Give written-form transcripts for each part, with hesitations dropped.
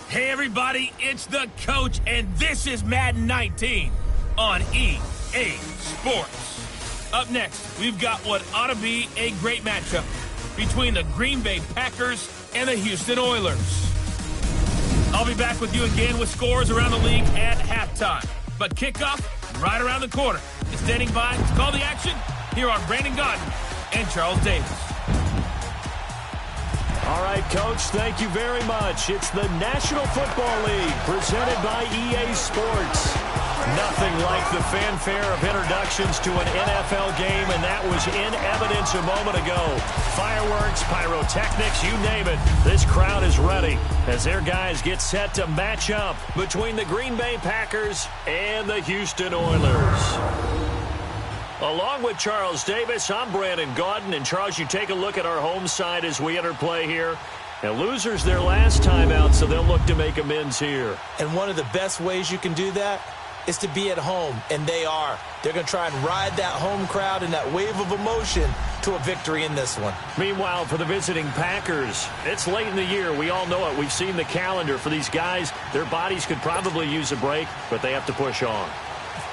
Hey everybody, it's the coach, and this is Madden 19 on EA Sports. Up next, we've got what ought to be a great matchup between the Green Bay Packers and the Houston Oilers. I'll be back with you again with scores around the league at halftime. But kickoff right around the corner. And standing by to call the action, here are Brandon Gaudin and Charles Davis. All right, Coach, thank you very much. It's the National Football League presented by EA Sports. Nothing like the fanfare of introductions to an NFL game, and that was in evidence a moment ago. Fireworks, pyrotechnics, you name it. This crowd is ready as their guys get set to match up between the Green Bay Packers and the Houston Oilers. Along with Charles Davis, I'm Brandon Gaudin. And Charles, you take a look at our home side as we enter play here. And losers their last time out, so they'll look to make amends here. And one of the best ways you can do that is to be at home, and they are. They're going to try and ride that home crowd and that wave of emotion to a victory in this one. Meanwhile, for the visiting Packers, it's late in the year. We all know it. We've seen the calendar for these guys. Their bodies could probably use a break, but they have to push on.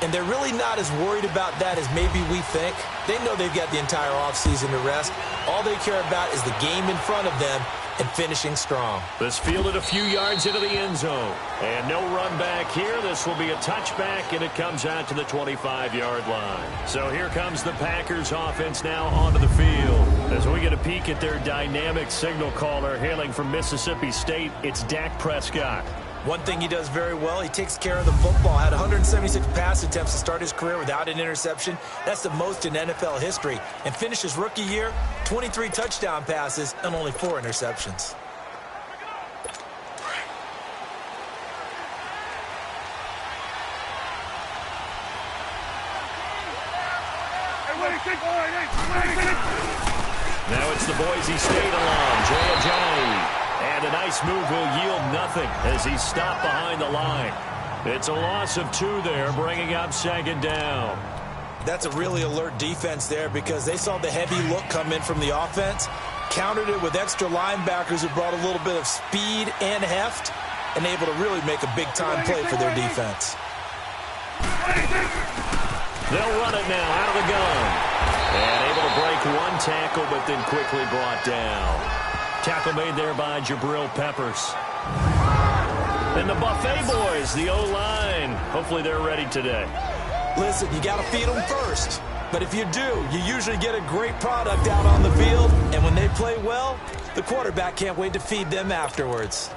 And they're really not as worried about that as maybe we think. They know they've got the entire offseason to rest. All they care about is the game in front of them and finishing strong. This fielded a few yards into the end zone. And no run back here. This will be a touchback, and it comes out to the 25-yard line. So here comes the Packers offense now onto the field. As we get a peek at their dynamic signal caller hailing from Mississippi State, it's Dak Prescott. One thing he does very well, he takes care of the football. Had 176 pass attempts to start his career without an interception. That's the most in NFL history. And finished his rookie year, 23 touchdown passes and only 4 interceptions. Now it's the Boise State alum, Jay Ajayi. And a nice move will yield nothing as he's stopped behind the line. It's a loss of 2 there, bringing up second down. That's a really alert defense there because they saw the heavy look come in from the offense, countered it with extra linebackers who brought a little bit of speed and heft, and able to really make a big-time play for their defense. They'll run it now out of the gun. And able to break one tackle, but then quickly brought down. Tackle made there by Jabril Peppers. And the Buffet boys, the O-line. Hopefully they're ready today. Listen, you got to feed them first. But if you do, you usually get a great product out on the field. And when they play well, the quarterback can't wait to feed them afterwards.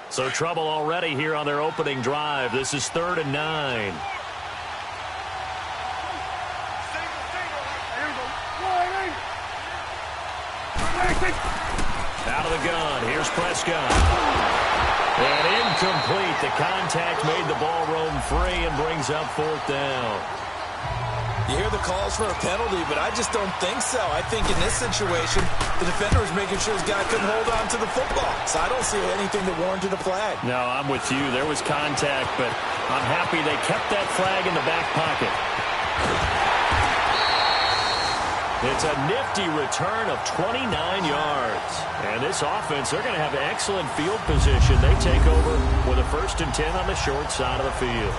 So trouble already here on their opening drive. This is 3rd and 9. Out of the gun. Here's Prescott. And incomplete. The contact made the ball roam free and brings up 4th down. You hear the calls for a penalty, but I just don't think so. I think in this situation, the defender was making sure his guy couldn't hold on to the football. So I don't see anything that warranted a flag. No, I'm with you. There was contact, but I'm happy they kept that flag in the back pocket. It's a nifty return of 29 yards. And this offense, they're going to have excellent field position. They take over with a 1st and 10 on the short side of the field.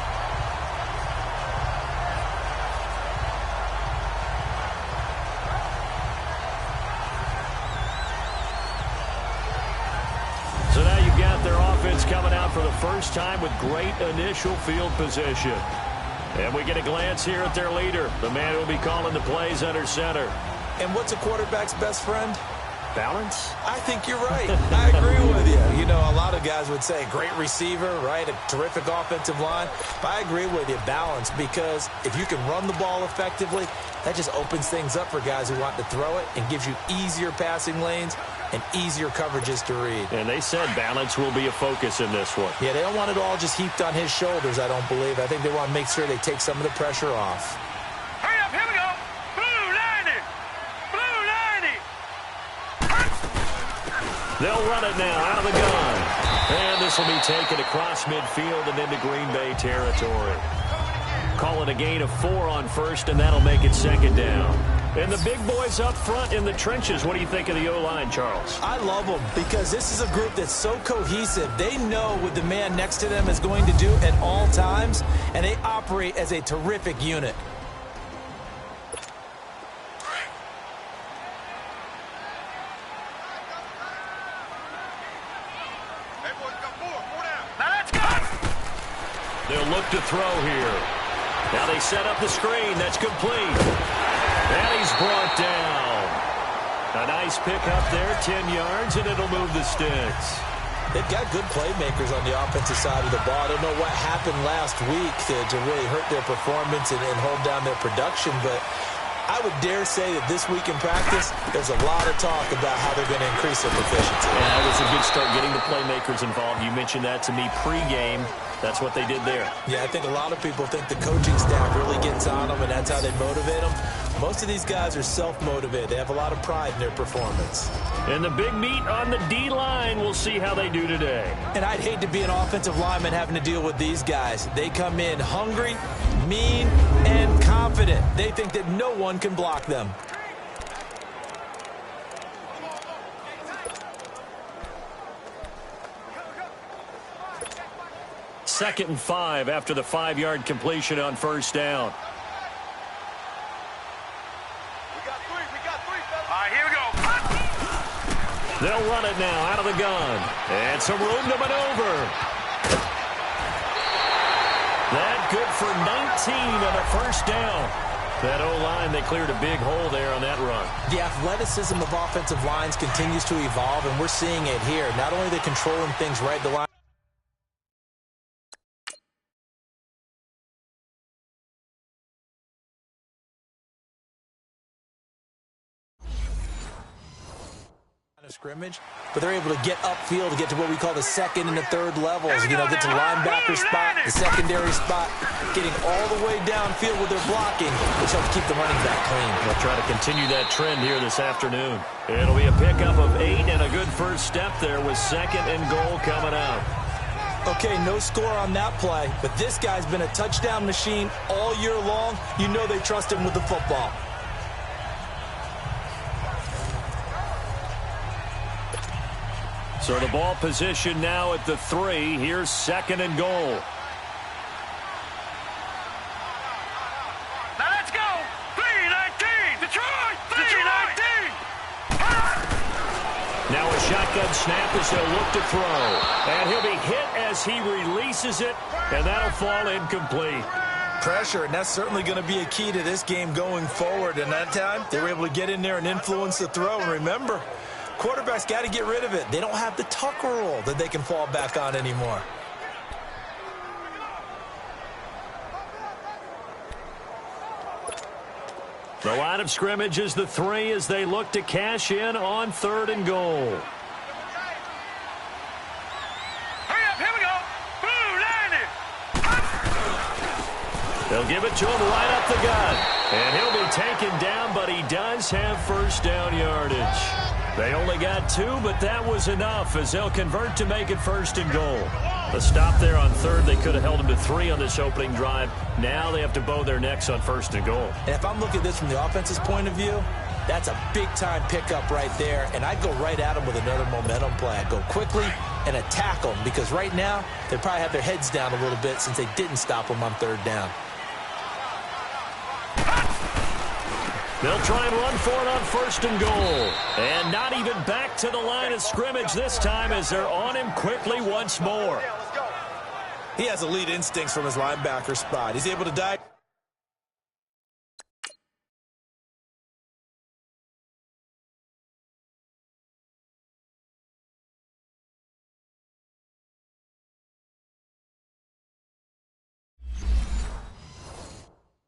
So now you've got their offense coming out for the first time with great initial field position. And we get a glance here at their leader, the man who will be calling the plays under center. And what's a quarterback's best friend? Balance? I think you're right. I agree with you. You know, a lot of guys would say great receiver, right? A terrific offensive line. But I agree with you, balance, because if you can run the ball effectively, that just opens things up for guys who want to throw it and gives you easier passing lanes and easier coverages to read. And they said balance will be a focus in this one. Yeah, they don't want it all just heaped on his shoulders, I don't believe. I think they want to make sure they take some of the pressure off. Hurry up, here we go. Blue 90. Blue 90. They'll run it now out of the gun. And this will be taken across midfield and into Green Bay territory. Call it a gain of 4 on 1st, and that'll make it 2nd down. And the big boys up front in the trenches, what do you think of the O-line, Charles? I love them because this is a group that's so cohesive. They know what the man next to them is going to do at all times, and they operate as a terrific unit. They'll look to throw here. Now they set up the screen. That's complete. And he's brought down. A nice pickup there, 10 yards, and it'll move the sticks. They've got good playmakers on the offensive side of the ball. I don't know what happened last week to really hurt their performance and hold down their production, but I would dare say that this week in practice, there's a lot of talk about how they're going to increase their proficiency. And that was a good start getting the playmakers involved. You mentioned that to me pregame. That's what they did there. Yeah, I think a lot of people think the coaching staff really gets on them, and that's how they motivate them. Most of these guys are self-motivated. They have a lot of pride in their performance. And the big meat on the D-line, we'll see how they do today. And I'd hate to be an offensive lineman having to deal with these guys. They come in hungry, mean, and confident. They think that no one can block them. Second and 5 after the 5-yard completion on first down. All right, here we go. They'll run it now out of the gun. And some room to maneuver. That good for 19 and a first down. That O-line, they cleared a big hole there on that run. The athleticism of offensive lines continues to evolve, and we're seeing it here. Not only are they controlling things right at the line of scrimmage, but they're able to get upfield to get to what we call the second and the third levels. You know, get to linebacker spot, the secondary spot, getting all the way downfield with their blocking, which helps keep the running back clean. They'll try to continue that trend here this afternoon. It'll be a pickup of 8 and a good first step there with second and goal coming out. Okay, no score on that play, but this guy's been a touchdown machine all year long. You know they trust him with the football. So the ball position now at the 3. Here's second and goal. Now let's go. 3-19. Detroit. 3-19. Now a shotgun snap as they'll look to throw. And he'll be hit as he releases it, and that'll fall incomplete. Pressure, and that's certainly going to be a key to this game going forward. And that time, they were able to get in there and influence the throw. And remember, quarterbacks got to get rid of it. They don't have the tuck rule that they can fall back on anymore. The line of scrimmage is the 3 as they look to cash in on third and goal. Hurry up, here we go. Blue, line it. They'll give it to him right up the gut. And he'll be taken down, but he does have first down yardage. They only got 2, but that was enough as they'll convert to make it first and goal. The stop there on third, they could have held him to 3 on this opening drive. Now they have to bow their necks on first and goal. And if I'm looking at this from the offense's point of view, that's a big-time pickup right there. And I'd go right at them with another momentum play. I'd go quickly and attack them because right now they probably have their heads down a little bit since they didn't stop them on third down. They'll try and run for it on first and goal. And not even back to the line of scrimmage this time as they're on him quickly once more. He has elite instincts from his linebacker spot. He's able to dive.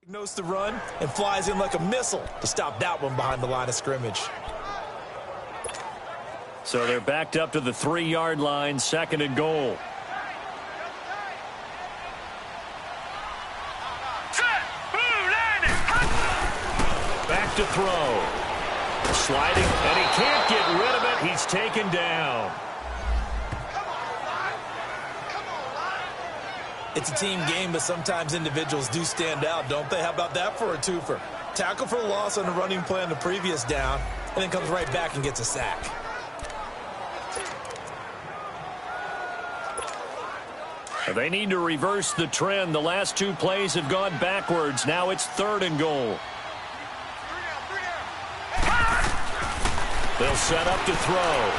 Knows the run and flies in like a missile to stop that one behind the line of scrimmage. So they're backed up to the 3-yard line, second and goal. Back to throw. Sliding, and he can't get rid of it. He's taken down. It's a team game, but sometimes individuals do stand out, don't they? How about that for a twofer? Tackle for a loss on the running play on the previous down, and then comes right back and gets a sack. They need to reverse the trend. The last two plays have gone backwards. Now it's 3rd and goal. They'll set up to throw.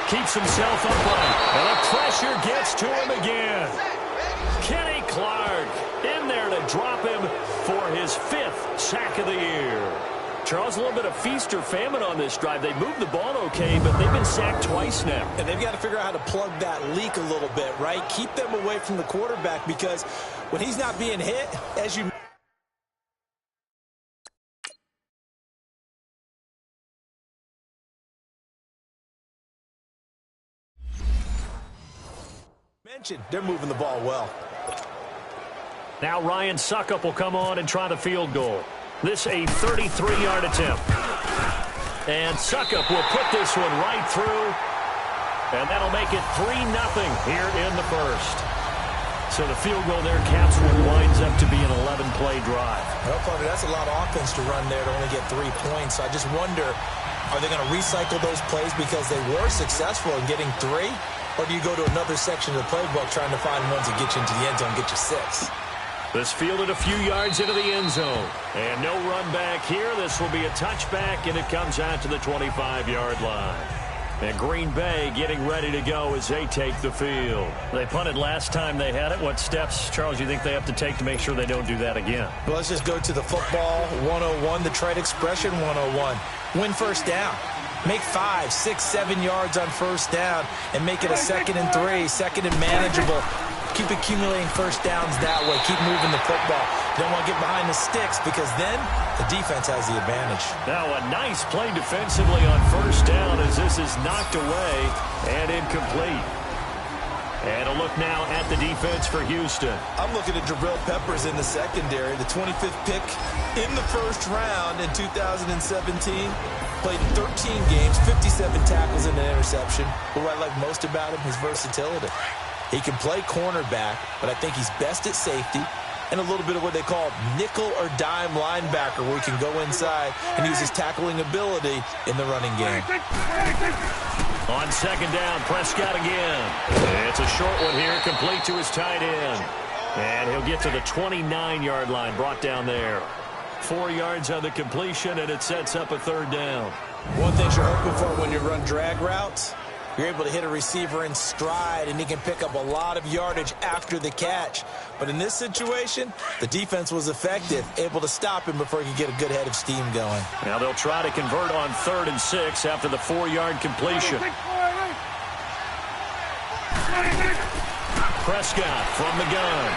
Keeps himself upright. And the pressure gets to him again. Kenny Clark in there to drop him for his 5th sack of the year. Charles, a little bit of feast or famine on this drive. They moved the ball okay, but they've been sacked twice now. And they've got to figure out how to plug that leak a little bit, right? Keep them away from the quarterback, because when he's not being hit, as you mentioned, they're moving the ball well. Now Ryan Suckup will come on and try the field goal. This a 33-yard attempt. And Suckup will put this one right through. And that'll make it 3-0 here in the first. So the field goal there, Caps, winds up to be an 11-play drive. Well, partner, that's a lot of offense to run there to only get 3 points. So I just wonder, are they going to recycle those plays because they were successful in getting 3? Or do you go to another section of the playbook trying to find ones that get you into the end zone and get you 6? This fielded a few yards into the end zone. And no run back here. This will be a touchback, and it comes out to the 25-yard line. And Green Bay getting ready to go as they take the field. They punted last time they had it. What steps, Charles, you think they have to take to make sure they don't do that again? Well, let's just go to the football 101, the trade expression 101. Win first down. Make 5, 6, 7 yards on first down and make it a 2nd and 3, 2nd and manageable. Keep accumulating first downs that way. Keep moving the football. You don't want to get behind the sticks, because then the defense has the advantage. Now a nice play defensively on first down as this is knocked away and incomplete. And a look now at the defense for Houston. I'm looking at Jabril Peppers in the secondary, the 25th pick in the first round in 2017. Played 13 games, 57 tackles and an interception. But what I like most about him, his versatility. He can play cornerback, but I think he's best at safety and a little bit of what they call nickel or dime linebacker, where he can go inside and use his tackling ability in the running game. On second down, Prescott again. It's a short one here, complete to his tight end. And he'll get to the 29-yard line, brought down there. 4 yards on the completion, and it sets up a 3rd down. One thing you're hoping for when you run drag routes, you're able to hit a receiver in stride, and he can pick up a lot of yardage after the catch. But in this situation, the defense was effective, able to stop him before he could get a good head of steam going. Now they'll try to convert on 3rd and 6 after the 4-yard completion. Prescott from the gun.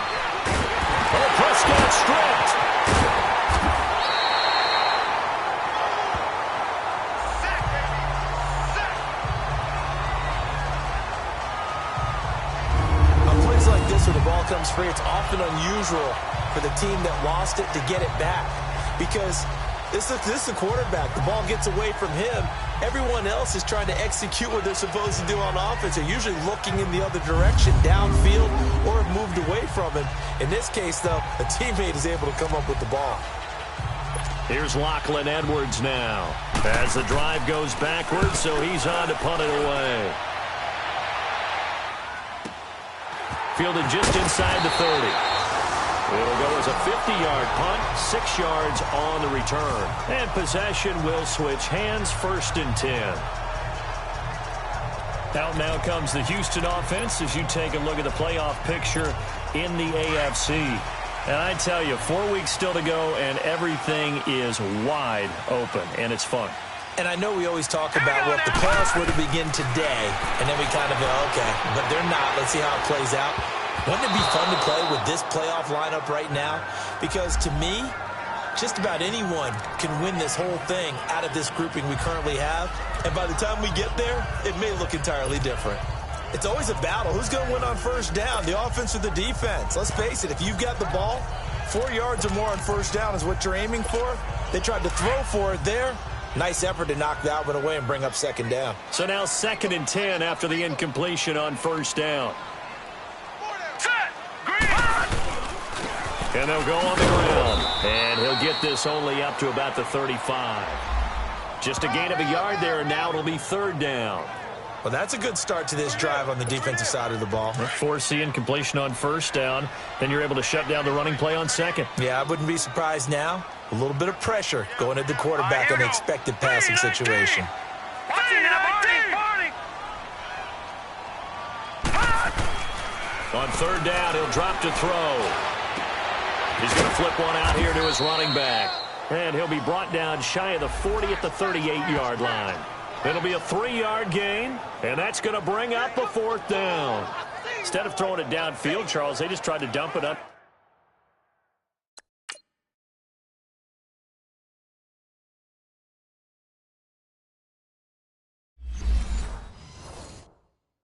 Oh, Prescott stripped. Where the ball comes free, it's often unusual for the team that lost it to get it back, because this is the quarterback. The ball gets away from him. Everyone else is trying to execute what they're supposed to do on offense. They're usually looking in the other direction, downfield, or have moved away from him. In this case, though, a teammate is able to come up with the ball. Here's Lachlan Edwards now as the drive goes backwards, so he's on to punt it away. Fielded just inside the 30. It'll go as a 50-yard punt, 6 yards on the return. And possession will switch hands, 1st and 10. Out now comes the Houston offense as you take a look at the playoff picture in the AFC. And I tell you, 4 weeks still to go, and everything is wide open, and it's fun. And I know we always talk about, well, if the playoffs were to begin today, and then we kind of go, okay, but they're not. Let's see how it plays out. Wouldn't it be fun to play with this playoff lineup right now? Because to me, just about anyone can win this whole thing out of this grouping we currently have. And by the time we get there, it may look entirely different. It's always a battle. Who's going to win on first down, the offense or the defense? Let's face it, if you've got the ball, 4 yards or more on first down is what you're aiming for. They tried to throw for it there. Nice effort to knock that one away and bring up 2nd down. So now 2nd and 10 after the incompletion on first down. Set. Green. And they'll go on the ground. And he'll get this only up to about the 35. Just a gain of a yard there, and now it'll be third down. Well, that's a good start to this drive on the defensive side of the ball. Forcing completion on first down. Then you're able to shut down the running play on second. Yeah, I wouldn't be surprised now. A little bit of pressure going at the quarterback in the expected passing situation. On third down, he'll drop to throw. He's going to flip one out here to his running back. And he'll be brought down shy of the 40 at the 38-yard line. It'll be a 3-yard gain, and that's going to bring up a fourth down. Instead of throwing it downfield, Charles, they just tried to dump it up.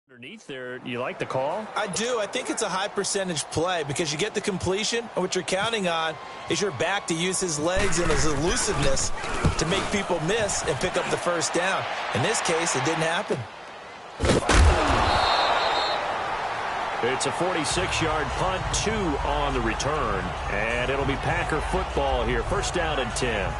Underneath there, you like the call? I do. I think it's a high percentage play because you get the completion, and what you're counting on is your back to use his legs and his elusiveness to make people miss and pick up the first down. In this case, it didn't happen. It's a 46-yard punt, 2 on the return, and it'll be Packer football here. First down and 10.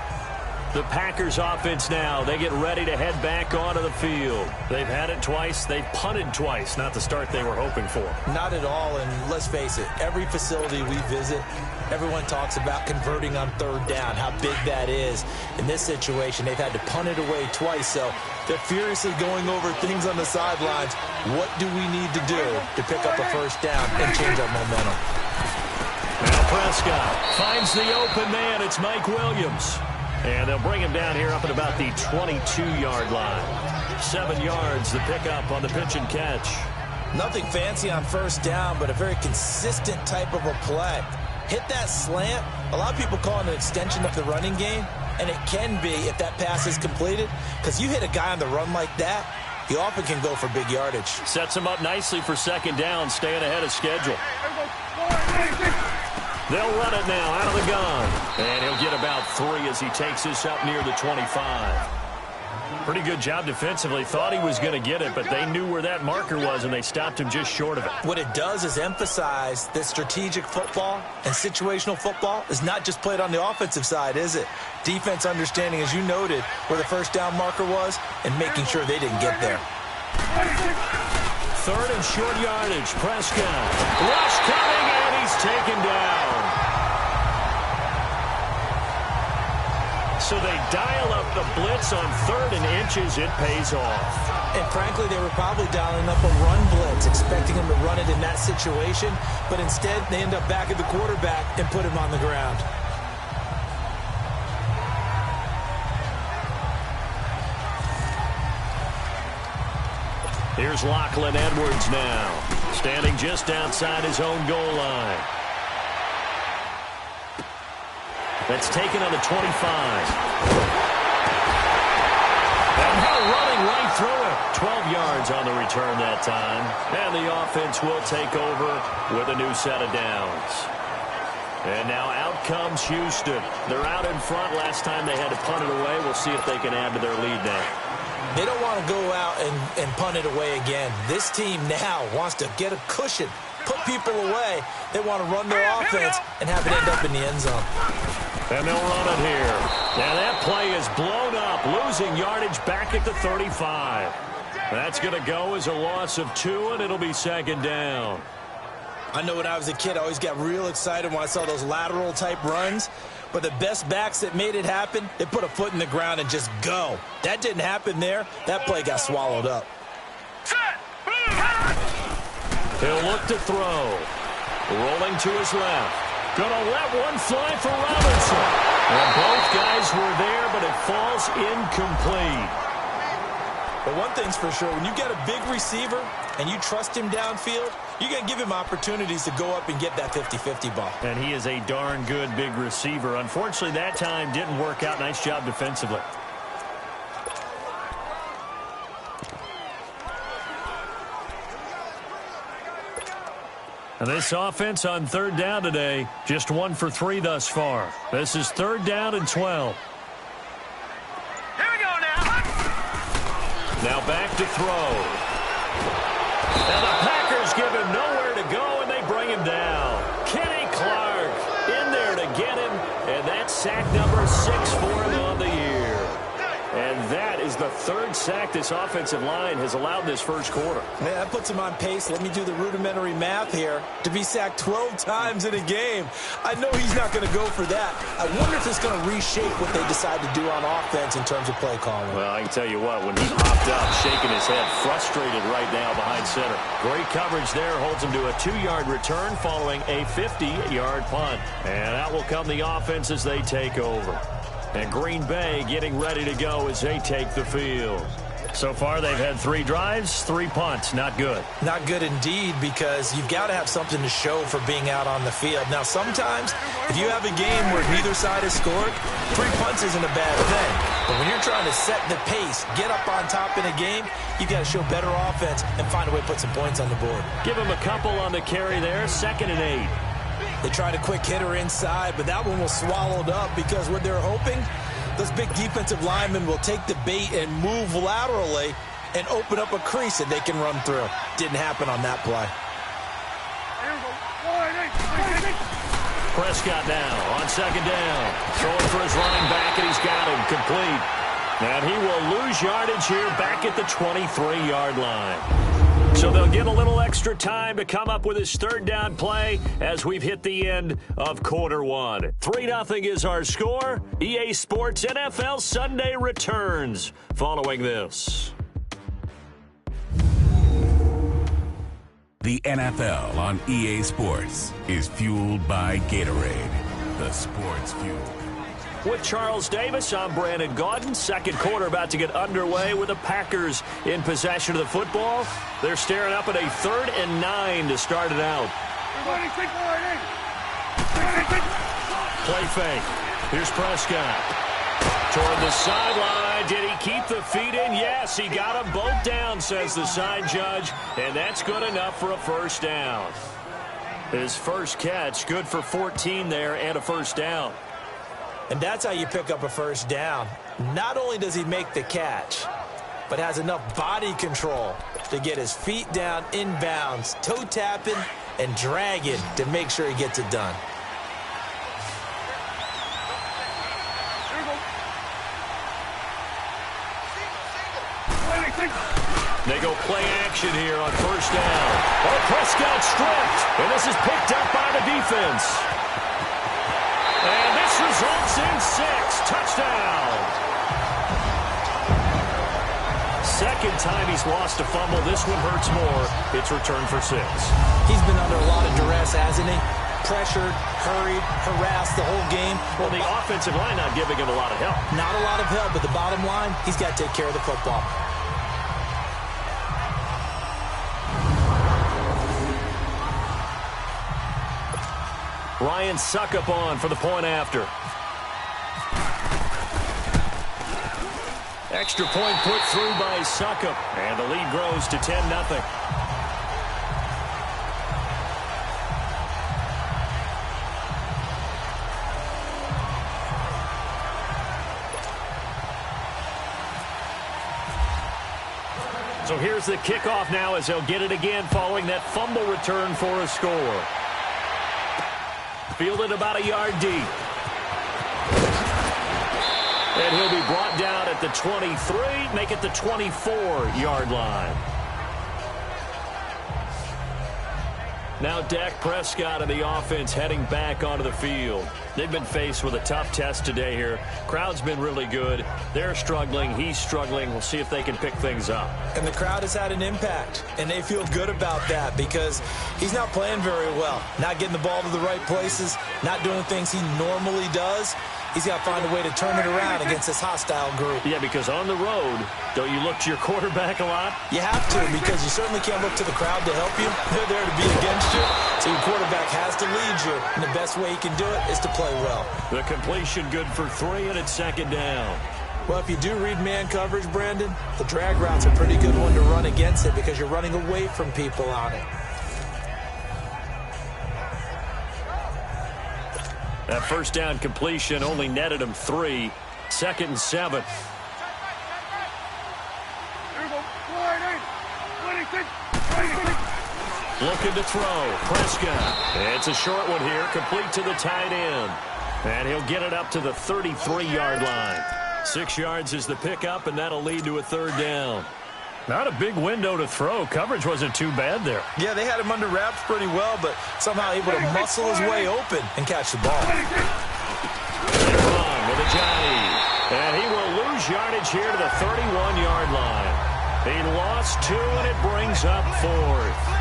The Packers offense now, they get ready to head back onto the field. They've had it twice. They've punted twice. Not the start they were hoping for. Not at all, and let's face it, every facility we visit, everyone talks about converting on third down, how big that is. In this situation, they've had to punt it away twice, so they're furiously going over things on the sidelines. What do we need to do to pick up a first down and change our momentum? Now Prescott finds the open man. It's Mike Williams. And they'll bring him down here up at about the 22-yard line. 7 yards, the pickup on the pitch and catch. Nothing fancy on first down, but a very consistent type of a play. Hit that slant. A lot of people call it an extension of the running game, and it can be if that pass is completed, because you hit a guy on the run like that, he often can go for big yardage. Sets him up nicely for second down, staying ahead of schedule. They'll run it now out of the gun. And he'll get about 3 as he takes this up near the 25. Pretty good job defensively. Thought he was going to get it, but they knew where that marker was, and they stopped him just short of it. What it does is emphasize that strategic football and situational football is not just played on the offensive side, is it? Defense understanding, as you noted, where the first down marker was and making sure they didn't get there. Third and short yardage. Prescott. Rush coming, and he's taken down. So they dial up the blitz on 3rd and inches. It pays off. And frankly, they were probably dialing up a run blitz, expecting him to run it in that situation. But instead, they end up back at the quarterback and put him on the ground. Here's Lachlan Edwards now, standing just outside his own goal line. That's taken on the 25. And now running right through it. 12 yards on the return that time. And the offense will take over with a new set of downs. And now out comes Houston. They're out in front. Last time they had to punt it away. We'll see if they can add to their lead now. They don't want to go out and punt it away again. This team now wants to get a cushion, put people away. They want to run their offense and have it end up in the end zone. And they'll run it here. Now that play is blown up, losing yardage back at the 35. That's going to go as a loss of 2, and it'll be second down. I know when I was a kid, I always got real excited when I saw those lateral-type runs. But the best backs that made it happen, they put a foot in the ground and just go. That didn't happen there. That play got swallowed up. He'll look to throw. Rolling to his left. Gonna let one fly for Robinson. And both guys were there, but it falls incomplete. But one thing's for sure, when you get a big receiver and you trust him downfield, you're going to give him opportunities to go up and get that 50-50 ball. And he is a darn good big receiver. Unfortunately, that time didn't work out. Nice job defensively. And this offense on third down today, just 1 for 3 thus far. This is third down and 12. Here we go now. Now back to throw. And the Packers give him nowhere to go, and they bring him down. Kenny Clark in there to get him, and third sack this offensive line has allowed this first quarter. Man, that puts him on pace. Let me do the rudimentary math here. To be sacked 12 times in a game. I know he's not going to go for that. I wonder if it's going to reshape what they decide to do on offense in terms of play calling. Well, I can tell you what, when he hopped up, shaking his head, frustrated right now behind center. Great coverage there, holds him to a 2-yard return following a 50-yard punt. And out will come the offense as they take over. And Green Bay getting ready to go as they take the field. So far, they've had 3 drives, 3 punts. Not good. Not good indeed, because you've got to have something to show for being out on the field. Now, sometimes, if you have a game where neither side has scored, 3 punts isn't a bad thing. But when you're trying to set the pace, get up on top in a game, you've got to show better offense and find a way to put some points on the board. Give him a couple on the carry there, 2nd and 8. They tried a quick hitter inside, but that one was swallowed up because what they're hoping, those big defensive linemen will take the bait and move laterally and open up a crease that they can run through. Didn't happen on that play. Prescott now on 2nd down. Throwing for his running back, and he's got him complete. And he will lose yardage here back at the 23-yard line. So they'll get a little extra time to come up with his 3rd down play as we've hit the end of quarter 1. 3-0 is our score. EA Sports NFL Sunday returns following this. The NFL on EA Sports is fueled by Gatorade, the sports fuel. With Charles Davis, I'm Brandon Gaudin. Second quarter about to get underway with the Packers in possession of the football. They're staring up at a 3rd and 9 to start it out. Play fake. Here's Prescott. Toward the sideline. Did he keep the feet in? Yes, he got them both down, says the side judge. And that's good enough for a 1st down. His first catch, good for 14 there and a 1st down. And that's how you pick up a 1st down. Not only does he make the catch, but has enough body control to get his feet down inbounds, toe tapping and dragging to make sure he gets it done. They go play action here on 1st down. Oh, Prescott stripped, and this is picked up by the defense. And this results in 6. Touchdown. Second time he's lost a fumble. This one hurts more. It's returned for 6. He's been under a lot of duress, hasn't he? Pressured, hurried, harassed the whole game. Well, the offensive line not giving him a lot of help. Not a lot of help, but the bottom line, he's got to take care of the football. Ryan Suckup on for the point after. Extra point put through by Suckup. And the lead grows to 10-0. So here's the kickoff now as they'll get it again following that fumble return for a score. Fielded about a yard deep. And he'll be brought down at the 23, make it the 24-yard line. Now Dak Prescott and the offense heading back onto the field. They've been faced with a tough test today here. Crowd's been really good. They're struggling. He's struggling. We'll see if they can pick things up. And the crowd has had an impact, and they feel good about that because he's not playing very well. Not getting the ball to the right places, not doing things he normally does. He's got to find a way to turn it around against this hostile group. Yeah, because on the road, don't you look to your quarterback a lot? You have to, because you certainly can't look to the crowd to help you. They're there to be against you. So your quarterback has to lead you, and the best way he can do it is to play well. The completion good for 3, and it's 2nd down. Well, if you do read man coverage, Brandon, the drag route's a pretty good one to run against it because you're running away from people on it. That 1st down completion only netted him 3. 2nd and 7. Looking to throw. Prescott. It's a short one here, complete to the tight end. And he'll get it up to the 33-yard line. 6 yards is the pickup, and that'll lead to a third down. Not a big window to throw. Coverage wasn't too bad there. Yeah, they had him under wraps pretty well, but somehow able to muscle his way open and catch the ball. Wrong with a Johnny. And he will lose yardage here to the 31-yard line. He lost 2, and it brings up 4th.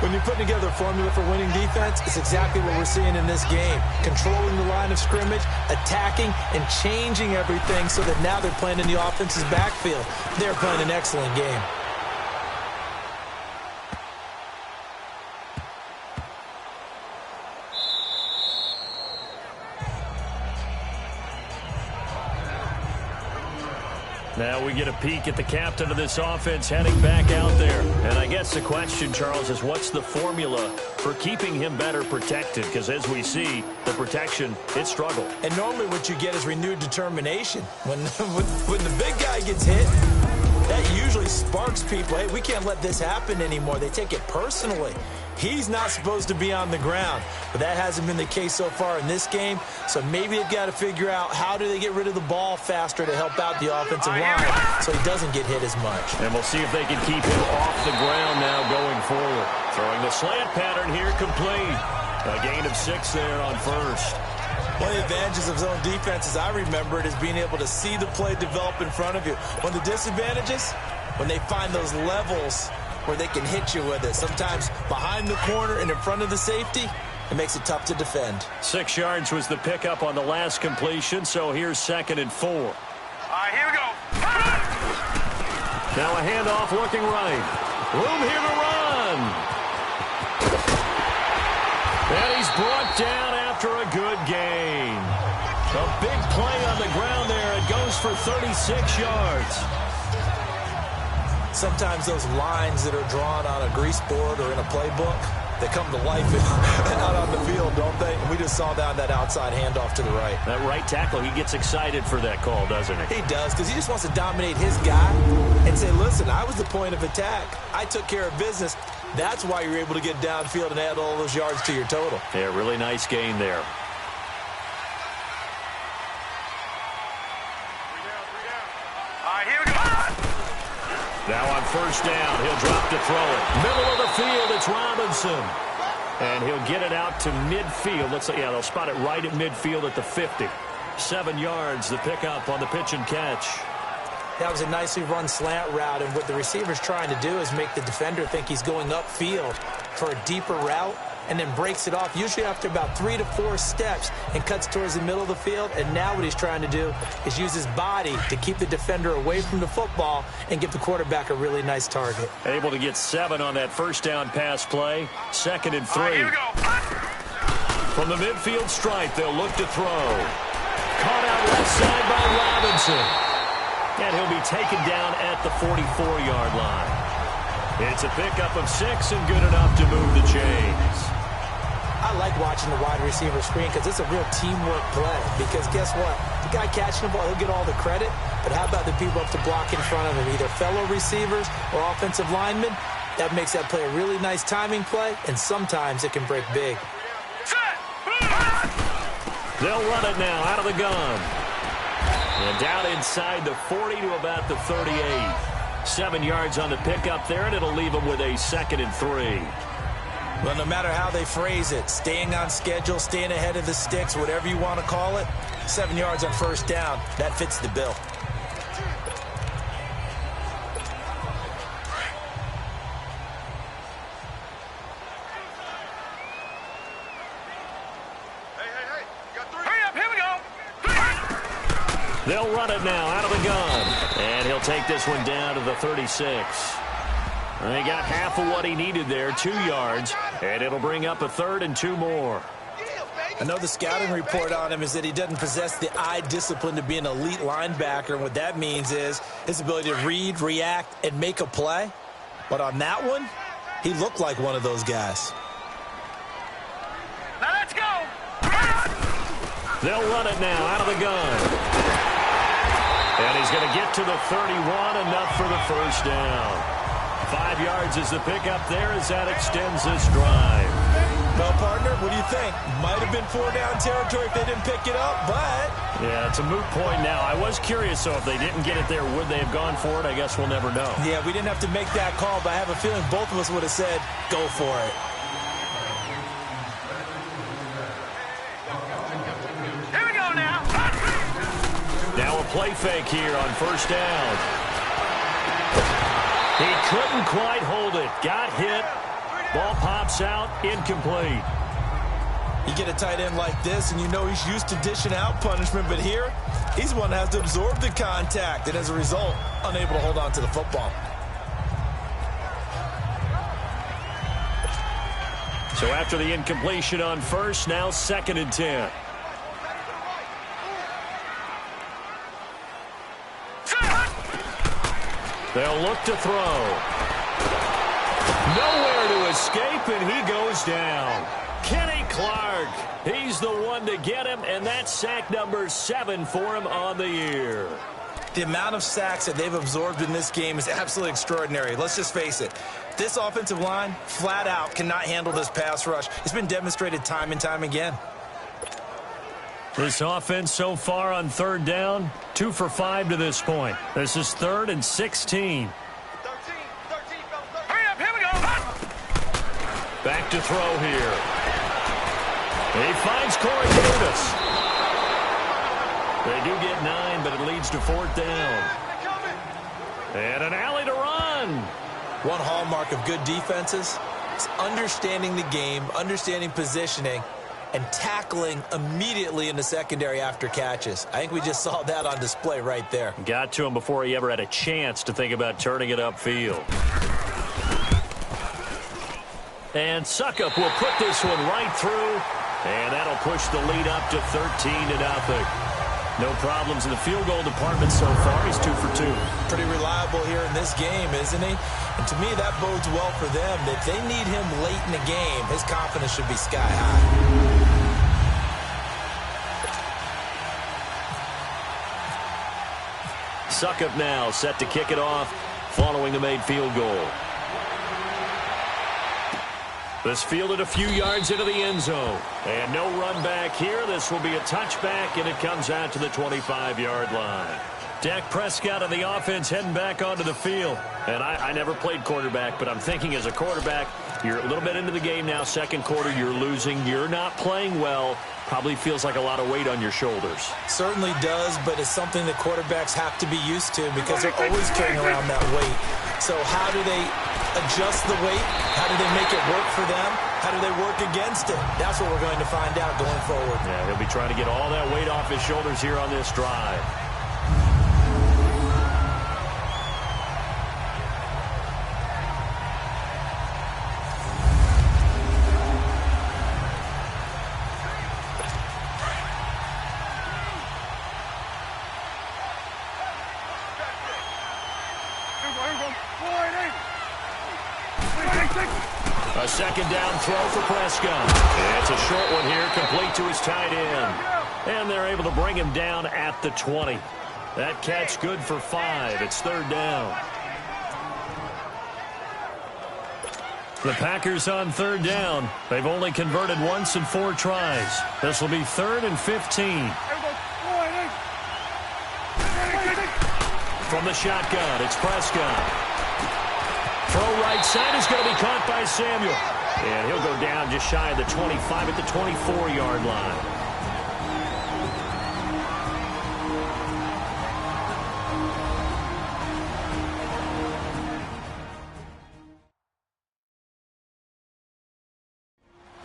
When you're putting together a formula for winning defense, it's exactly what we're seeing in this game. Controlling the line of scrimmage, attacking, and changing everything so that now they're playing in the offense's backfield. They're playing an excellent game. Now we get a peek at the captain of this offense heading back out there. And I guess the question, Charles, is what's the formula for keeping him better protected? Because as we see, the protection, it struggled. And normally what you get is renewed determination. When the big guy gets hit, that usually sparks people. Hey, we can't let this happen anymore. They take it personally. He's not supposed to be on the ground, but that hasn't been the case so far in this game. So maybe they've got to figure out how do they get rid of the ball faster to help out the offensive line so he doesn't get hit as much. And we'll see if they can keep him off the ground now going forward. Throwing the slant pattern here complete. A gain of 6 there on first. One of the advantages of zone defense, as I remember it, is being able to see the play develop in front of you. One of the disadvantages, when they find those levels where they can hit you with it. Sometimes behind the corner and in front of the safety, it makes it tough to defend. 6 yards was the pickup on the last completion, so here's 2nd and 4. All right, here we go. Now a handoff looking right. Room here to run. And he's brought down after a good gain. A big play on the ground there. It goes for 36 yards. Sometimes those lines that are drawn on a grease board or in a playbook, they come to life out on the field, don't they? And we just saw that outside handoff to the right. That right tackle, he gets excited for that call, doesn't he? He does, because he just wants to dominate his guy and say, listen, I was the point of attack. I took care of business. That's why you're able to get downfield and add all those yards to your total. Yeah, really nice gain there. All right, here we go. Now on first down, he'll drop to throw it. Middle of the field, it's Robinson. And he'll get it out to midfield. Looks like, yeah, they'll spot it right at midfield at the 50. 7 yards, the pickup on the pitch and catch. That was a nicely run slant route, and what the receiver's trying to do is make the defender think he's going upfield for a deeper route, and then breaks it off, usually after about 3 to 4 steps, and cuts towards the middle of the field. And now what he's trying to do is use his body to keep the defender away from the football and give the quarterback a really nice target. Able to get 7 on that first down pass play. 2nd and 3. All right, here we go. From the midfield stripe, they'll look to throw. Caught out left side by Robinson. And he'll be taken down at the 44-yard line. It's a pickup of 6 and good enough to move the chains. I like watching the wide receiver screen because it's a real teamwork play. Because guess what? The guy catching the ball, he'll get all the credit. But how about the people up to block in front of him, either fellow receivers or offensive linemen? That makes that play a really nice timing play, and sometimes it can break big. They'll run it now out of the gun. And down inside the 40 to about the 38. 7 yards on the pickup there, and it'll leave them with a 2nd and 3. Well, no matter how they phrase it, staying on schedule, staying ahead of the sticks, whatever you want to call it, 7 yards on first down, that fits the bill. They'll run it now out of the gun. And he'll take this one down to the 36. And he got half of what he needed there, 2 yards. And it'll bring up a 3rd and 2 more. I know the scouting report on him is that he doesn't possess the eye discipline to be an elite linebacker. And what that means is his ability to read, react, and make a play. But on that one, he looked like one of those guys. Now let's go. They'll run it now out of the gun. And he's going to get to the 31, enough for the first down. 5 yards is the pickup there as that extends this drive. Well, partner, what do you think? Might have been 4-down territory if they didn't pick it up, but... Yeah, it's a moot point now. I was curious, so if they didn't get it there, would they have gone for it? I guess we'll never know. Yeah, we didn't have to make that call, but I have a feeling both of us would have said, go for it. Here we go now. Now a play fake here on first down. He couldn't quite hold it. Got hit. Ball pops out. Incomplete. You get a tight end like this, and you know he's used to dishing out punishment, but here, he's the one that has to absorb the contact, and as a result, unable to hold on to the football. So after the incompletion on first, now 2nd and 10. They'll look to throw. Nowhere to escape, and he goes down. Kenny Clark, he's the one to get him, and that's sack number 7 for him on the year. The amount of sacks that they've absorbed in this game is absolutely extraordinary. Let's just face it. This offensive line, flat out, cannot handle this pass rush. It's been demonstrated time and time again. This offense so far on 3rd down, 2 for 5 to this point. This is 3rd and 16. Hurry up, here we go. Back to throw here. He finds Corey Davis. They do get 9, but it leads to 4th down. And an alley to run. One hallmark of good defenses is understanding the game, understanding positioning, and tackling immediately in the secondary after catches. I think we just saw that on display right there. Got to him before he ever had a chance to think about turning it upfield. And Suckup will put this one right through, and that'll push the lead up to 13-0. No problems in the field goal department so far. He's 2 for 2. Pretty reliable here in this game, isn't he? And to me, that bodes well for them. If they need him late in the game, his confidence should be sky high. Suckup now set to kick it off following the made field goal. This fielded a few yards into the end zone. And no run back here. This will be a touchback, and it comes out to the 25-yard line. Dak Prescott of the offense heading back onto the field. And I never played quarterback, but I'm thinking as a quarterback, you're a little bit into the game now. 2nd quarter, you're losing. You're not playing well. Probably feels like a lot of weight on your shoulders. Certainly does, but it's something that quarterbacks have to be used to because they're always carrying around that weight. So how do they adjust the weight? How do they make it work for them? How do they work against it? That's what we're going to find out going forward. Yeah, he'll be trying to get all that weight off his shoulders here on this drive. A 2nd down throw for Prescott. It's a short one here, complete to his tight end. And they're able to bring him down at the 20. That catch good for 5. It's 3rd down. The Packers on 3rd down. They've only converted once in 4 tries. This will be 3rd and 15. From the shotgun, it's Prescott. Throw right side is going to be caught by Samuel. And he'll go down just shy of the 25 at the 24-yard line.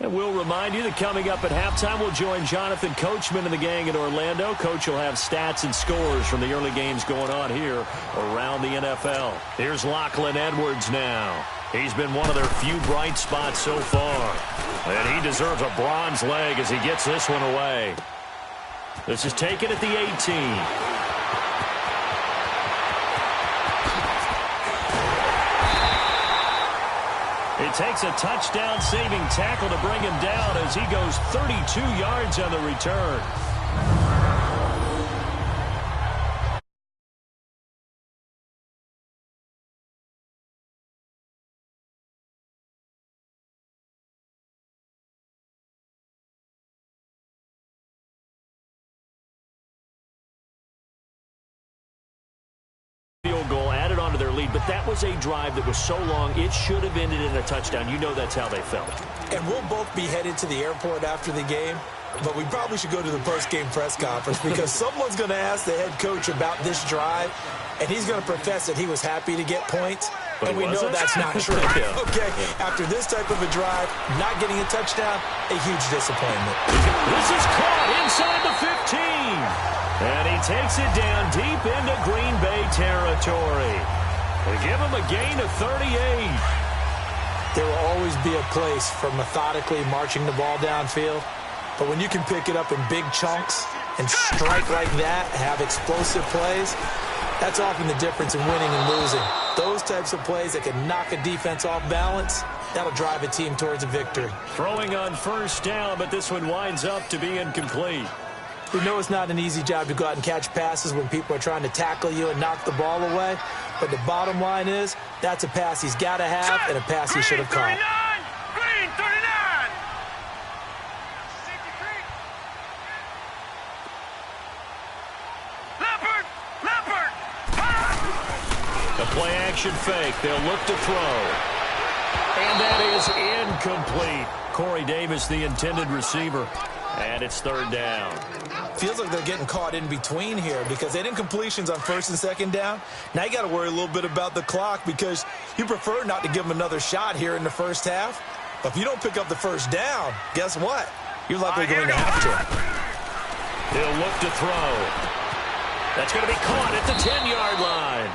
And we'll remind you that coming up at halftime, we'll join Jonathan Coachman and the gang in Orlando. Coach will have stats and scores from the early games going on here around the NFL. Here's Lachlan Edwards now. He's been one of their few bright spots so far. And he deserves a bronze leg as he gets this one away. This is taken at the 18. It takes a touchdown-saving tackle to bring him down as he goes 32 yards on the return. but that was a drive that was so long, it should have ended in a touchdown. You know that's how they felt. And we'll both be headed to the airport after the game, but we probably should go to the post-game press conference because someone's going to ask the head coach about this drive, and he's going to profess that he was happy to get points, and we know that's not true. Yeah. Okay, after this type of a drive, not getting a touchdown, a huge disappointment. This is caught inside the 15, and he takes it down deep into Green Bay territory. They give him a gain of 38. There will always be a place for methodically marching the ball downfield. But when you can pick it up in big chunks and strike like that, have explosive plays, that's often the difference in winning and losing. Those types of plays that can knock a defense off balance, that'll drive a team towards a victory. Throwing on first down, but this one winds up to be incomplete. We know it's not an easy job to go out and catch passes when people are trying to tackle you and knock the ball away. But the bottom line is, that's a pass he's got to have and a pass he should have caught. Green 39! Leopard! The play action fake. They'll look to throw. And that is incomplete. Corey Davis, the intended receiver. And it's third down. Feels like they're getting caught in between here because they didn't completions on first and second down. Now you got to worry a little bit about the clock because you prefer not to give them another shot here in the first half. But if you don't pick up the first down, guess what? You're likely going to have to. He'll look to throw. That's going to be caught at the 10-yard line.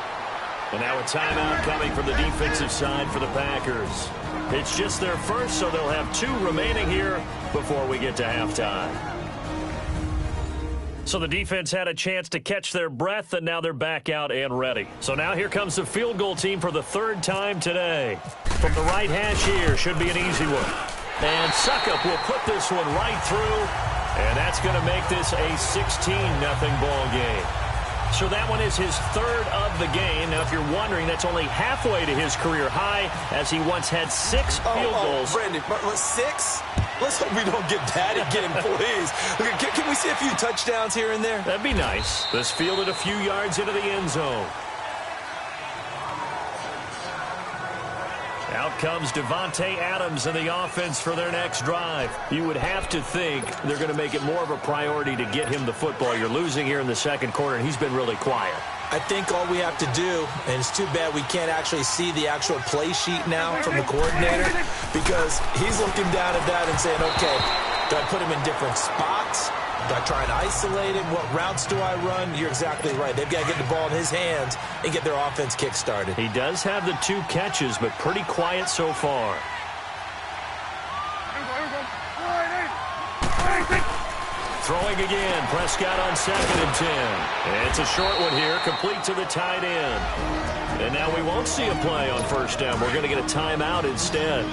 And now a timeout coming from the defensive side for the Packers. It's just their first, so they'll have 2 remaining here before we get to halftime. So the defense had a chance to catch their breath, and now they're back out and ready. So now here comes the field goal team for the 3rd time today. From the right hash here, should be an easy one. And Suckup will put this one right through, and that's going to make this a 16-0 ball game. So that one is his 3rd of the game. Now, if you're wondering, that's only halfway to his career high, as he once had 6 field goals. Brandon, 6? Let's hope we don't get that again, please. Can we see a few touchdowns here and there? That'd be nice. This fielded a few yards into the end zone. Out comes Devontae Adams in the offense for their next drive. You would have to think they're going to make it more of a priority to get him the football. You're losing here in the second quarter, and he's been really quiet. I think all we have to do, and it's too bad we can't actually see the actual play sheet now from the coordinator, because he's looking down at that and saying, okay, do I put him in different spots? Do I try and isolate him? What routes do I run? You're exactly right. They've got to get the ball in his hands and get their offense kick-started. He does have the 2 catches, but pretty quiet so far. Throwing again, Prescott on 2nd and 10. And it's a short one here, complete to the tight end. And now we won't see a play on first down. We're going to get a timeout instead,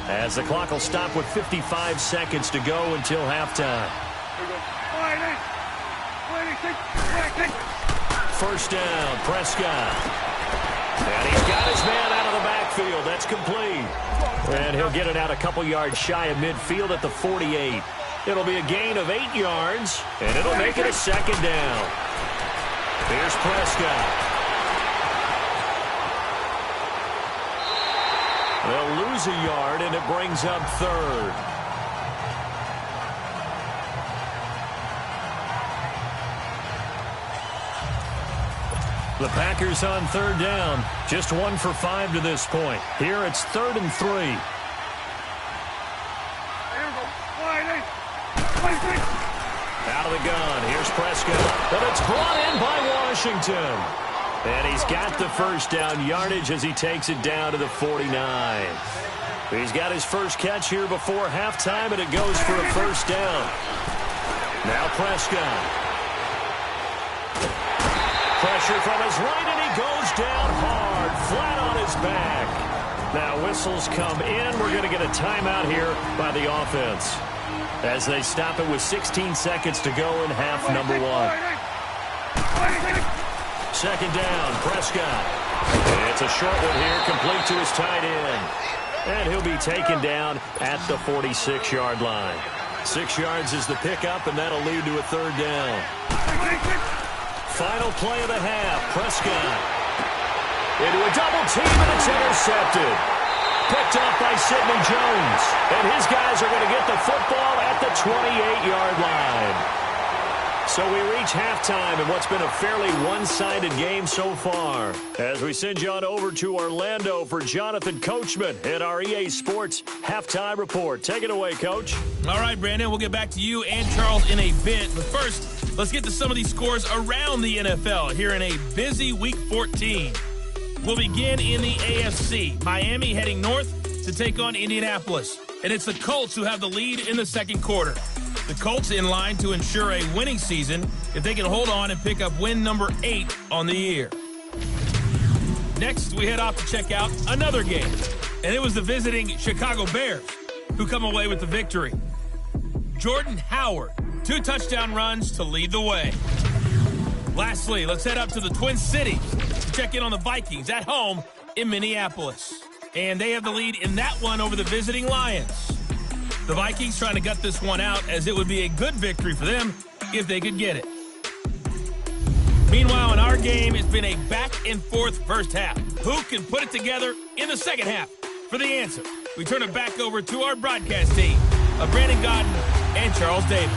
as the clock will stop with 55 seconds to go until halftime. First down, Prescott. And he's got his man out of the backfield. That's complete. And he'll get it out a couple yards shy of midfield at the 48. It'll be a gain of 8 yards, and it'll make it a second down. Here's Prescott. They'll lose a yard, and it brings up 3rd. The Packers on 3rd down. Just 1 for 5 to this point. Here it's 3rd and 3. Out of the gun. Here's Prescott. But it's brought in by Washington. And he's got the first down yardage as he takes it down to the 49. He's got his first catch here before halftime, and it goes for a first down. Now Prescott. Pressure from his right, and he goes down hard, flat on his back. Now whistles come in. We're going to get a timeout here by the offense, as they stop it with 16 seconds to go in half number 1. Second down, Prescott. It's a short one here, complete to his tight end. And he'll be taken down at the 46-yard line. 6 yards is the pickup, and that'll lead to a 3rd down. Final play of the half, Prescott. Into a double team, and it's intercepted. Picked off by Sidney Jones. And his guys are going to get the football at the 28-yard line. So we reach halftime in what's been a fairly one-sided game so far. As we send you on over to Orlando for Jonathan Coachman at our EA Sports Halftime Report. Take it away, Coach. All right, Brandon, we'll get back to you and Charles in a bit. But first, let's get to some of these scores around the NFL here in a busy Week 14. We'll begin in the AFC. Miami heading north to take on Indianapolis. And it's the Colts who have the lead in the second quarter. The Colts in line to ensure a winning season if they can hold on and pick up win number 8 on the year. Next, we head off to check out another game. And it was the visiting Chicago Bears who come away with the victory. Jordan Howard, 2 touchdown runs to lead the way. Lastly, let's head up to the Twin Cities to check in on the Vikings at home in Minneapolis. And they have the lead in that one over the visiting Lions. The Vikings trying to gut this one out, as it would be a good victory for them if they could get it. Meanwhile, in our game, it's been a back-and-forth first half. Who can put it together in the second half? For the answer, we turn it back over to our broadcast team of Brandon Godden and Charles Davis.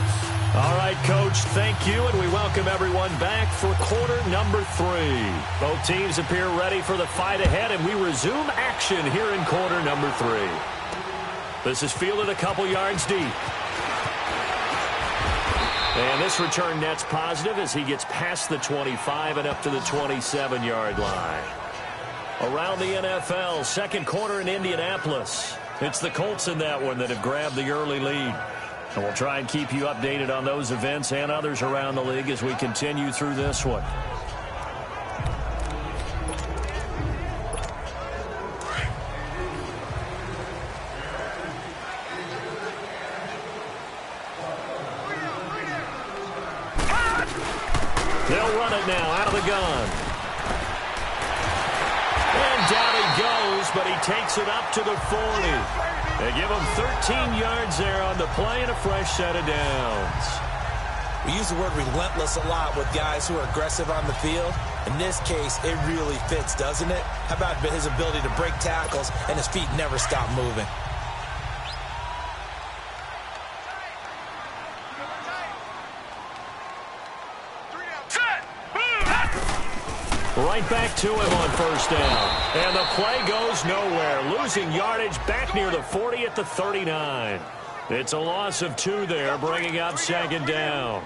All right, Coach, thank you, and we welcome everyone back for quarter number 3. Both teams appear ready for the fight ahead, and we resume action here in quarter number 3. This is fielded a couple yards deep. And this return net's positive as he gets past the 25 and up to the 27-yard line. Around the NFL, second quarter in Indianapolis. It's the Colts in that one that have grabbed the early lead. And we'll try and keep you updated on those events and others around the league as we continue through this one. They'll run it now out of the gun. And down he goes, but he takes it up to the 40. They give him 13 yards there on the play and a fresh set of downs. We use the word relentless a lot with guys who are aggressive on the field. In this case, it really fits, doesn't it? How about his ability to break tackles and his feet never stop moving? Right back to him on first down. And the play goes nowhere. Losing yardage back near the 40 at the 39. It's a loss of 2 there, bringing up second down.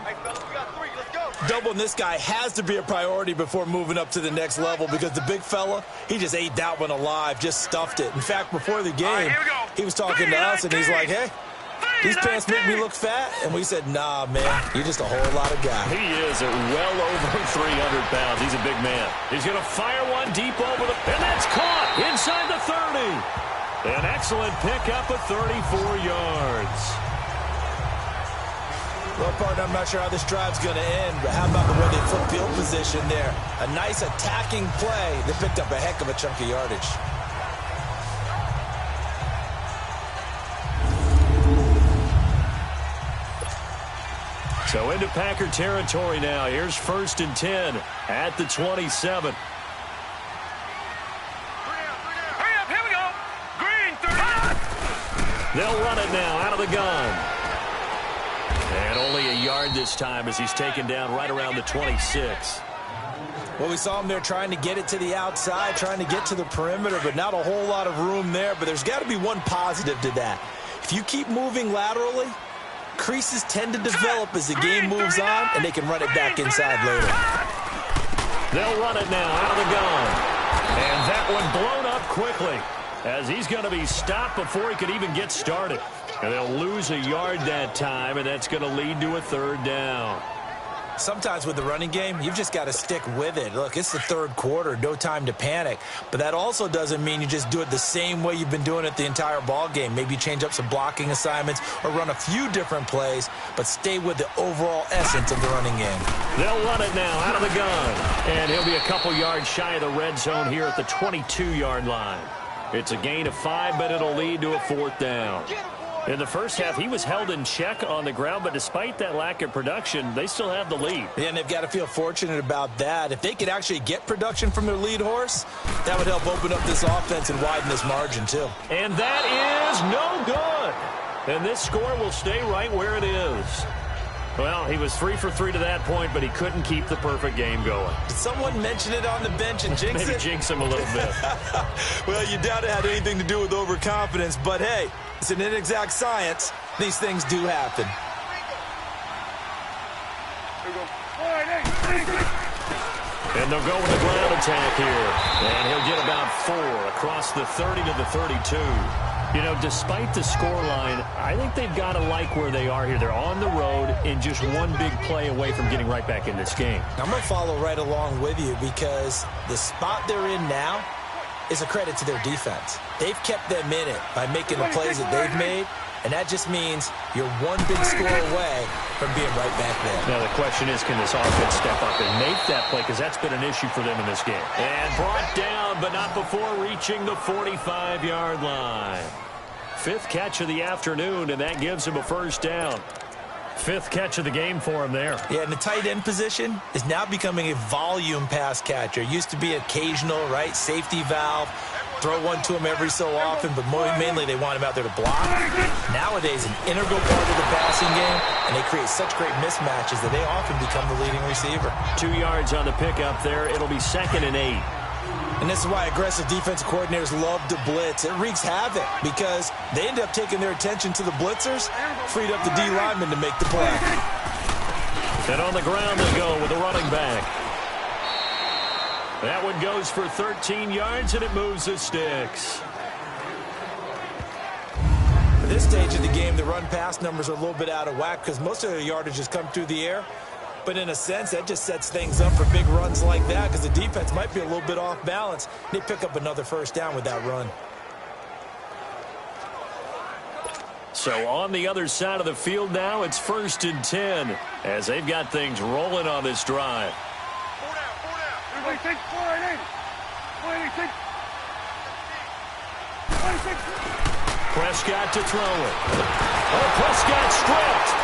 Doubling this guy has to be a priority before moving up to the next level, because the big fella, he just ate that one alive, just stuffed it. In fact, before the game, he was talking to us, and he's like, hey, these pants make me look fat. And we said, nah, man, you're just a whole lot of guy. He is at well over 300 pounds. He's a big man. He's going to fire one deep over the... And that's caught inside the 30. An excellent pickup of 34 yards. Well, partner, I'm not sure how this drive's going to end, but how about the way they flip field position there? A nice attacking play. They picked up a heck of a chunk of yardage. So into Packer territory now. Here's 1st and 10 at the 27. Hurry up, here we go. Green, 30. They'll run it now out of the gun. And only a yard this time as he's taken down right around the 26. Well, we saw him there trying to get it to the outside, trying to get to the perimeter, but not a whole lot of room there. But there's got to be one positive to that. If you keep moving laterally, creases tend to develop as the game moves on, and they can run it back inside later. They'll run it now out of the gun. And that one blown up quickly as he's going to be stopped before he could even get started. And they'll lose a yard that time, and that's going to lead to a 3rd down. Sometimes with the running game, you've just got to stick with it. Look, it's the 3rd quarter, no time to panic. But that also doesn't mean you just do it the same way you've been doing it the entire ball game. Maybe change up some blocking assignments or run a few different plays, but stay with the overall essence of the running game. They'll run it now out of the gun. And he'll be a couple yards shy of the red zone here at the 22-yard line. It's a gain of 5, but it'll lead to a 4th down. In the first half, he was held in check on the ground, but despite that lack of production, they still have the lead. Yeah, and they've got to feel fortunate about that. If they could actually get production from their lead horse, that would help open up this offense and widen this margin, too. And that is no good. And this score will stay right where it is. Well, he was 3 for 3 to that point, but he couldn't keep the perfect game going. Did someone mention it on the bench and jinx Maybe it? jinx him a little bit. Well, you doubt it had anything to do with overconfidence, but hey, it's an inexact science. These things do happen. And they'll go with the ground attack here. And he'll get about 4 across the 30 to the 32. You know, despite the scoreline, I think they've got to like where they are here. They're on the road and just one big play away from getting right back in this game. I'm going to follow right along with you because the spot they're in now is a credit to their defense. They've kept them in it by making the plays that they've made, and that just means you're one big score away from being right back there. Now the question is, can this offense step up and make that play? Because that's been an issue for them in this game. And brought down, but not before reaching the 45-yard line. 5th catch of the afternoon, and that gives him a first down. 5th catch of the game for him there. Yeah, and the tight end position is now becoming a volume pass catcher. Used to be occasional, right, safety valve. Throw one to him every so often, but mainly they want him out there to block. Nowadays, an integral part of the passing game, and they create such great mismatches that they often become the leading receiver. 2 yards on the pickup there. It'll be 2nd and 8. And this is why aggressive defensive coordinators love to blitz. It wreaks havoc because they end up taking their attention to the blitzers, freed up the D lineman to make the play. And on the ground they go with the running back. That one goes for 13 yards, and it moves the sticks. At this stage of the game, the run-pass numbers are a little bit out of whack because most of their yardage has come through the air. But in a sense, that just sets things up for big runs like that because the defense might be a little bit off balance. They pick up another first down with that run. So on the other side of the field now, it's 1st and 10 as they've got things rolling on this drive. Prescott to throw it. Oh, Prescott stripped.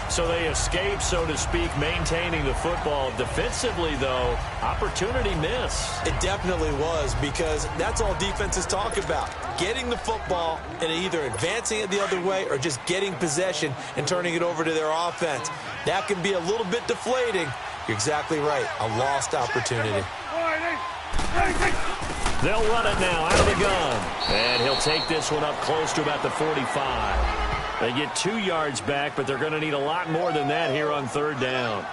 So they escape, so to speak, maintaining the football. Defensively, though, opportunity miss. It definitely was because that's all defenses talk about. Getting the football and either advancing it the other way or just getting possession and turning it over to their offense. That can be a little bit deflating. You're exactly right. A lost opportunity. They'll run it now out of the gun. And he'll take this one up close to about the 45. They get 2 yards back, but they're going to need a lot more than that here on 3rd down.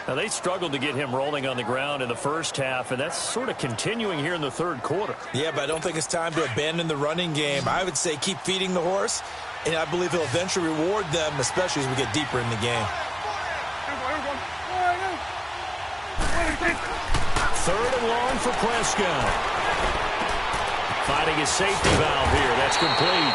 Now, they struggled to get him rolling on the ground in the first half, and that's sort of continuing here in the 3rd quarter. Yeah, but I don't think it's time to abandon the running game. I would say keep feeding the horse, and I believe he'll eventually reward them, especially as we get deeper in the game. 3rd and long for Prescott. Finding his safety valve here. That's complete.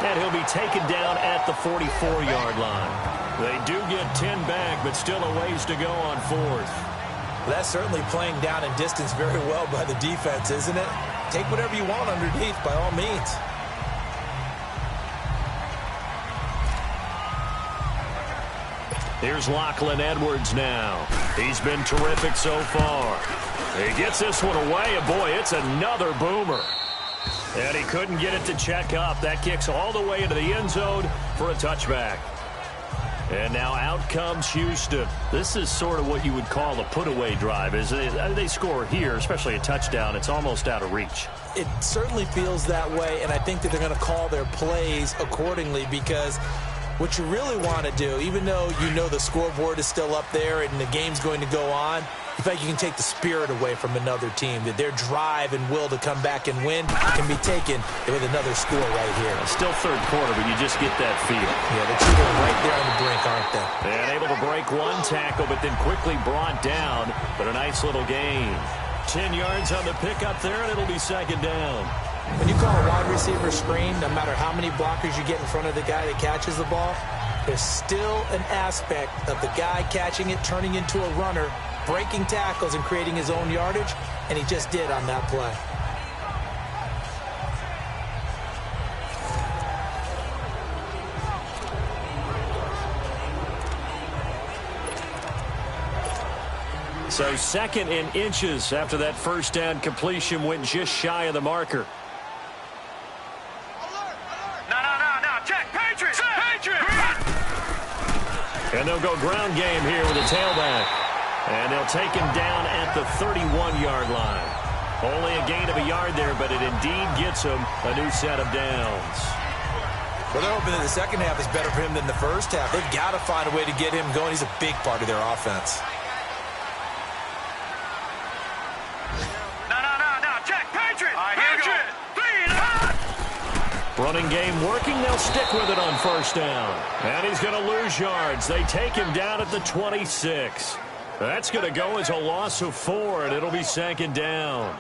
And he'll be taken down at the 44-yard line. They do get 10 back, but still a ways to go on 4th. Well, that's certainly playing down in distance very well by the defense, isn't it? Take whatever you want underneath, by all means. Here's Lachlan Edwards now. He's been terrific so far. He gets this one away, and boy, it's another boomer. And he couldn't get it to check up. That kicks all the way into the end zone for a touchback. And now out comes Houston. This is sort of what you would call a put-away drive. As they score here, especially a touchdown, it's almost out of reach. It certainly feels that way, and I think that they're going to call their plays accordingly because what you really want to do, even though you know the scoreboard is still up there and the game's going to go on, in fact, you can take the spirit away from another team, that their drive and will to come back and win can be taken with another score right here. Still 3rd quarter, but you just get that feel. Yeah, they're cheating right there on the brink, aren't they? And able to break one tackle, but then quickly brought down. But a nice little gain. 10 yards on the pickup there, and it'll be 2nd down. When you call a wide receiver screen, no matter how many blockers you get in front of the guy that catches the ball, there's still an aspect of the guy catching it, turning into a runner, breaking tackles and creating his own yardage, and he just did on that play. So 2nd and inches after that first down completion went just shy of the marker. No. Check. Patriots. Patriots. And they'll go ground game here with a tailback. And they'll take him down at the 31-yard line. Only a gain of a yard there, but it indeed gets him a new set of downs. Well, they're hoping that the second half is better for him than the first half. They've got to find a way to get him going. He's a big part of their offense. No. Check. Patriots. Patriots. Running game working. They'll stick with it on first down. And he's going to lose yards. They take him down at the 26. That's going to go as a loss of 4, and it'll be 2nd down.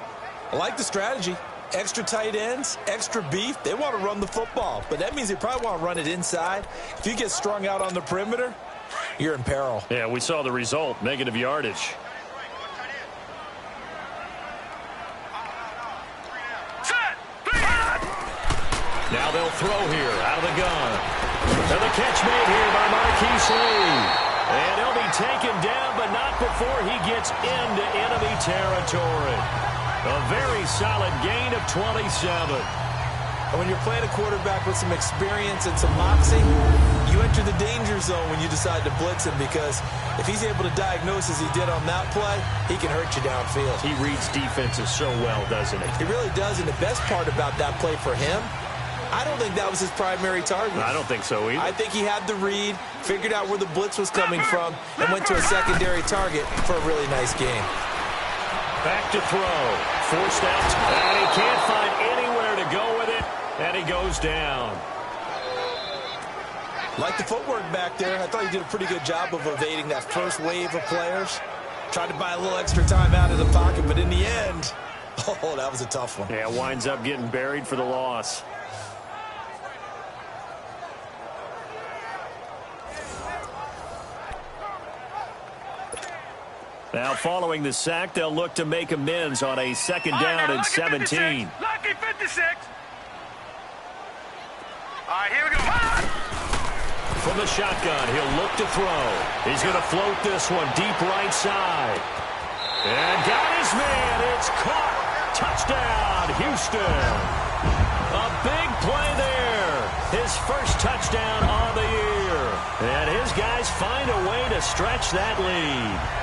I like the strategy. Extra tight ends, extra beef. They want to run the football, but that means they probably want to run it inside. If you get strung out on the perimeter, you're in peril. Yeah, we saw the result, negative yardage. Now they'll throw here out of the gun. And the catch made here by Marquise Lee. And he'll be taken down, but not before he gets into enemy territory. A very solid gain of 27. And when you're playing a quarterback with some experience and some moxie, you enter the danger zone when you decide to blitz him, because if he's able to diagnose as he did on that play, he can hurt you downfield. He reads defenses so well, doesn't he? He really does, and the best part about that play for him, I don't think that was his primary target. I don't think so either. I think he had the read, figured out where the blitz was coming from, and went to a secondary target for a really nice game. Back to throw. Forced out. And he can't find anywhere to go with it, and he goes down. Like the footwork back there. I thought he did a pretty good job of evading that first wave of players. Tried to buy a little extra time out of the pocket, but in the end, oh, that was a tough one. Yeah, winds up getting buried for the loss. Now, following the sack, they'll look to make amends on a 2nd down and 17. Lucky 56. All right, here we go. From the shotgun, he'll look to throw. He's going to float this one deep right side. And got his man. It's caught. Touchdown, Houston. A big play there. His first touchdown on the year. And his guys find a way to stretch that lead.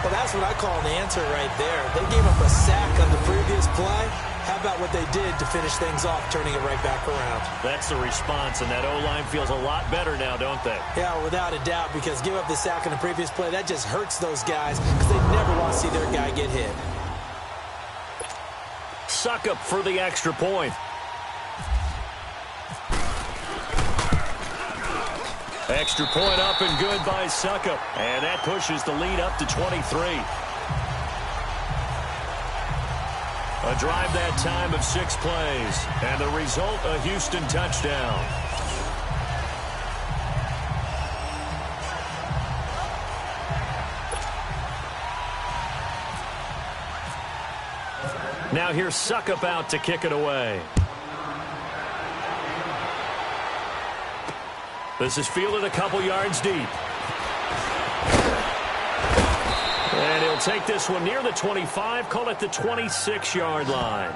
Well, that's what I call an answer right there. They gave up a sack on the previous play. How about what they did to finish things off, turning it right back around? That's the response, and that O-line feels a lot better now, don't they? Yeah, without a doubt, because give up the sack on the previous play, that just hurts those guys because they never want to see their guy get hit. Suckup for the extra point. Extra point up and good by Suckup. And that pushes the lead up to 23. A drive that time of 6 plays. And the result, a Houston touchdown. Now here's Suckup out to kick it away. This is fielded a couple yards deep. And he'll take this one near the 25, call it the 26-yard line.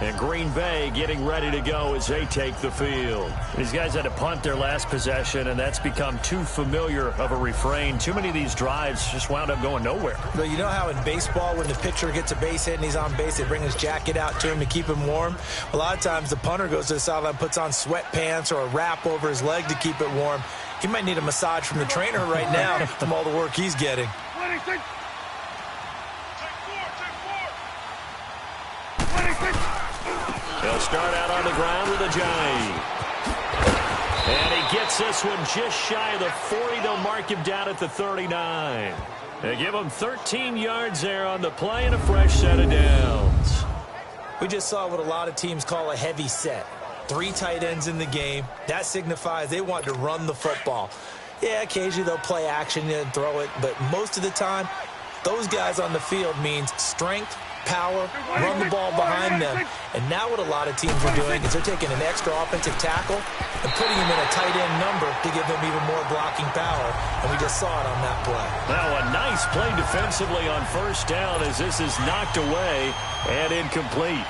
And Green Bay getting ready to go as they take the field. These guys had to punt their last possession, and that's become too familiar of a refrain. Too many of these drives just wound up going nowhere. But you know how in baseball, when the pitcher gets a base hit and he's on base, they bring his jacket out to him to keep him warm? A lot of times the punter goes to the sideline, puts on sweatpants or a wrap over his leg to keep it warm. He might need a massage from the trainer right now from all the work he's getting. He'll start out on the ground with a jive. And he gets this one just shy of the 40. They'll mark him down at the 39. They give him 13 yards there on the play and a fresh set of downs. We just saw what a lot of teams call a heavy set. 3 tight ends in the game. That signifies they want to run the football. Yeah, occasionally they'll play action and throw it, but most of the time, those guys on the field means strength, power, run the ball behind them. And now what a lot of teams are doing is they're taking an extra offensive tackle and putting him in a tight end number to give him even more blocking power. And we just saw it on that play. Now a nice play defensively on first down as this is knocked away and incomplete.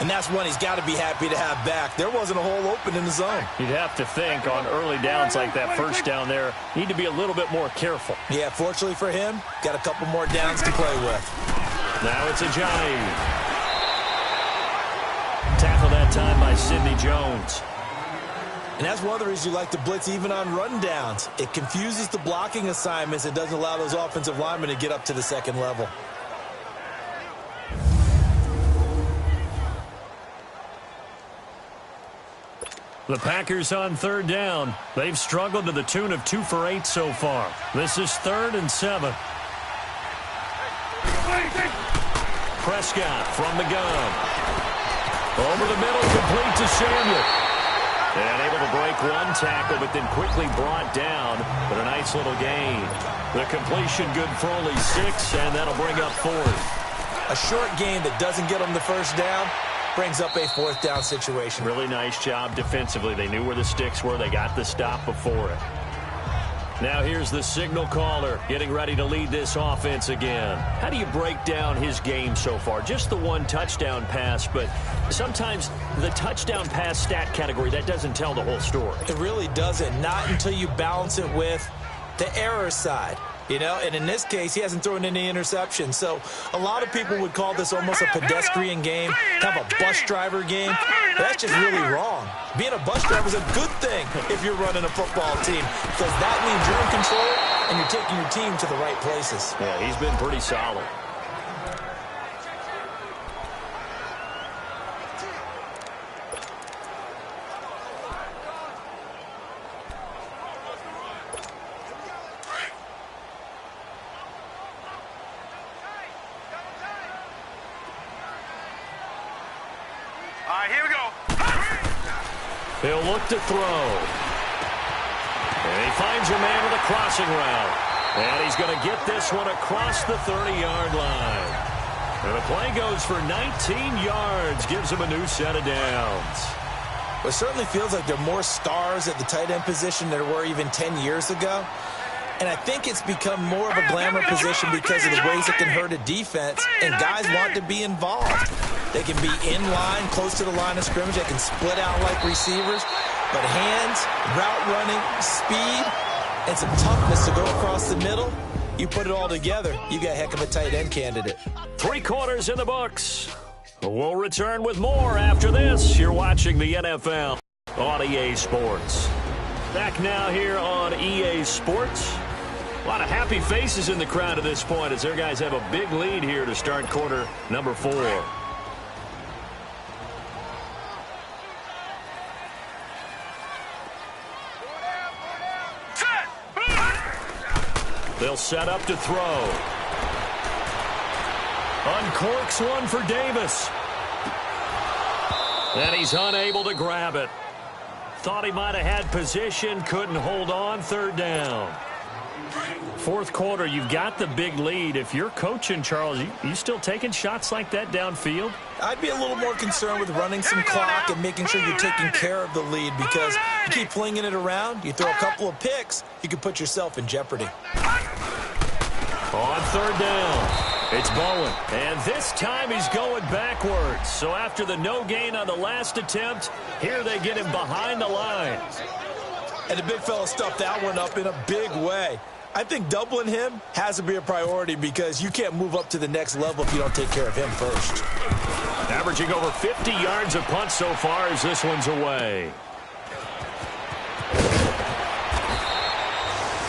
And that's one he's got to be happy to have back. There wasn't a hole open in the zone. You'd have to think on early downs like that first down there, need to be a little bit more careful. Yeah, fortunately for him, got a couple more downs to play with. Now it's a Ajayi. Tackle that time by Sidney Jones. And that's one of the reasons you like to blitz even on run downs. It confuses the blocking assignments. It doesn't allow those offensive linemen to get up to the second level. The Packers on third down. They've struggled to the tune of 2 for 8 so far. This is 3rd and 7. Prescott from the gun. Over the middle, complete to Samuel. And able to break one tackle, but then quickly brought down. But a nice little gain. The completion good for only 6, and that'll bring up 4th. A short gain that doesn't get them the first down brings up a 4th down situation. Really nice job defensively. They knew where the sticks were. They got the stop before it. Now here's the signal caller getting ready to lead this offense again. How do you break down his game so far? Just the 1 touchdown pass, but sometimes the touchdown pass stat category, that doesn't tell the whole story. It really doesn't. Not until you balance it with the error side. You know, and in this case, he hasn't thrown any interceptions. So a lot of people would call this almost a pedestrian game, kind of a bus driver game. But that's just really wrong. Being a bus driver is a good thing if you're running a football team, because that means you're in control and you're taking your team to the right places. Yeah, he's been pretty solid. Here we go. He'll look to throw. And he finds a man with a crossing route. And he's going to get this one across the 30-yard line. And the play goes for 19 yards, gives him a new set of downs. Well, it certainly feels like there are more stars at the tight end position than there were even 10 years ago. And I think it's become more of a glamour position because of the ways it can hurt a defense, and guys want to be involved. They can be in line, close to the line of scrimmage. They can split out like receivers. But hands, route running, speed, and some toughness to go across the middle, you put it all together, you got a heck of a tight end candidate. 3 quarters in the books. We'll return with more after this. You're watching the NFL on EA Sports. Back now here on EA Sports. A lot of happy faces in the crowd at this point as their guys have a big lead here to start quarter number 4. They'll set up to throw. Uncorks one for Davis. And he's unable to grab it. Thought he might have had position, couldn't hold on, 3rd down. 4th quarter, you've got the big lead. If you're coaching, Charles, you still taking shots like that downfield? I'd be a little more concerned with running some clock and making sure you're taking care of the lead, because you keep flinging it around, you throw a couple of picks, you can put yourself in jeopardy. On 3rd down, it's Bowen. And this time he's going backwards. So after the no gain on the last attempt, here they get him behind the line. And the big fella stuffed that one up in a big way. I think doubling him has to be a priority, because you can't move up to the next level if you don't take care of him first. Averaging over 50 yards a punt so far as this one's away.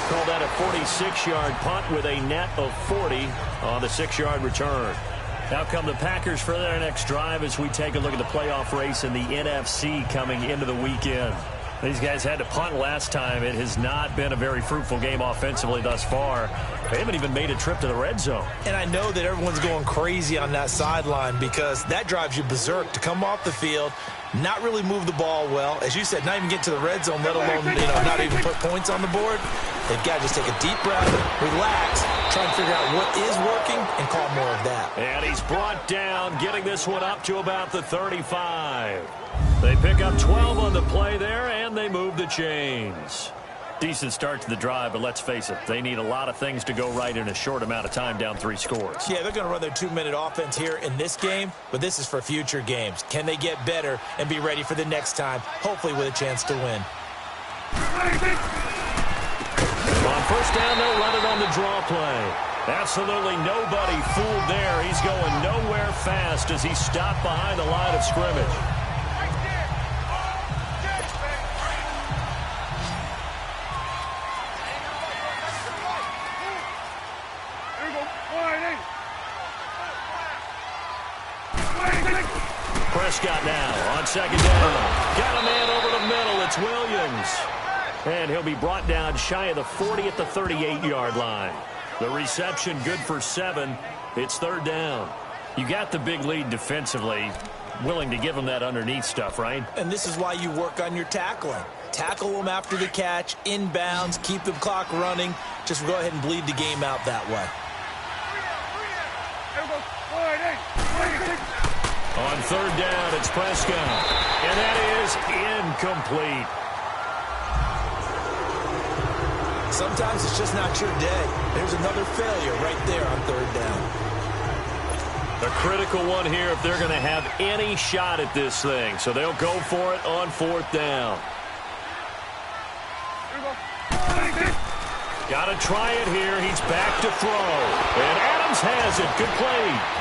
Call that a 46-yard punt with a net of 40 on the 6-yard return. Now come the Packers for their next drive as we take a look at the playoff race in the NFC coming into the weekend. These guys had to punt last time. It has not been a very fruitful game offensively thus far. They haven't even made a trip to the red zone. And I know that everyone's going crazy on that sideline, because that drives you berserk to come off the field, not really move the ball well. As you said, not even get to the red zone, let alone, not even put points on the board. They've got to just take a deep breath, relax, try and figure out what is working, and call more of that. And he's brought down, getting this one up to about the 35. They pick up 12 on the play there, and they move the chains. Decent start to the drive, but let's face it, they need a lot of things to go right in a short amount of time, down 3 scores. Yeah, they're going to run their 2-minute offense here in this game, but this is for future games. Can they get better and be ready for the next time, hopefully with a chance to win? On first down, they'll run it on the draw play. Absolutely nobody fooled there. He's going nowhere fast as he stopped behind the line of scrimmage. Prescott now on second down. Got a man over the middle. It's Williams. And he'll be brought down shy of the 40 at the 38-yard line. The reception good for 7. It's third down. You got the big lead defensively. Willing to give them that underneath stuff, right? And this is why you work on your tackling. Tackle them after the catch, inbounds, keep the clock running. Just go ahead and bleed the game out that way. On third down, it's Prescott. And that is incomplete. Sometimes it's just not your day. There's another failure right there on third down. A critical one here if they're going to have any shot at this thing. So they'll go for it on fourth down. Got to try it here. He's back to throw. And Adams has it. Good play.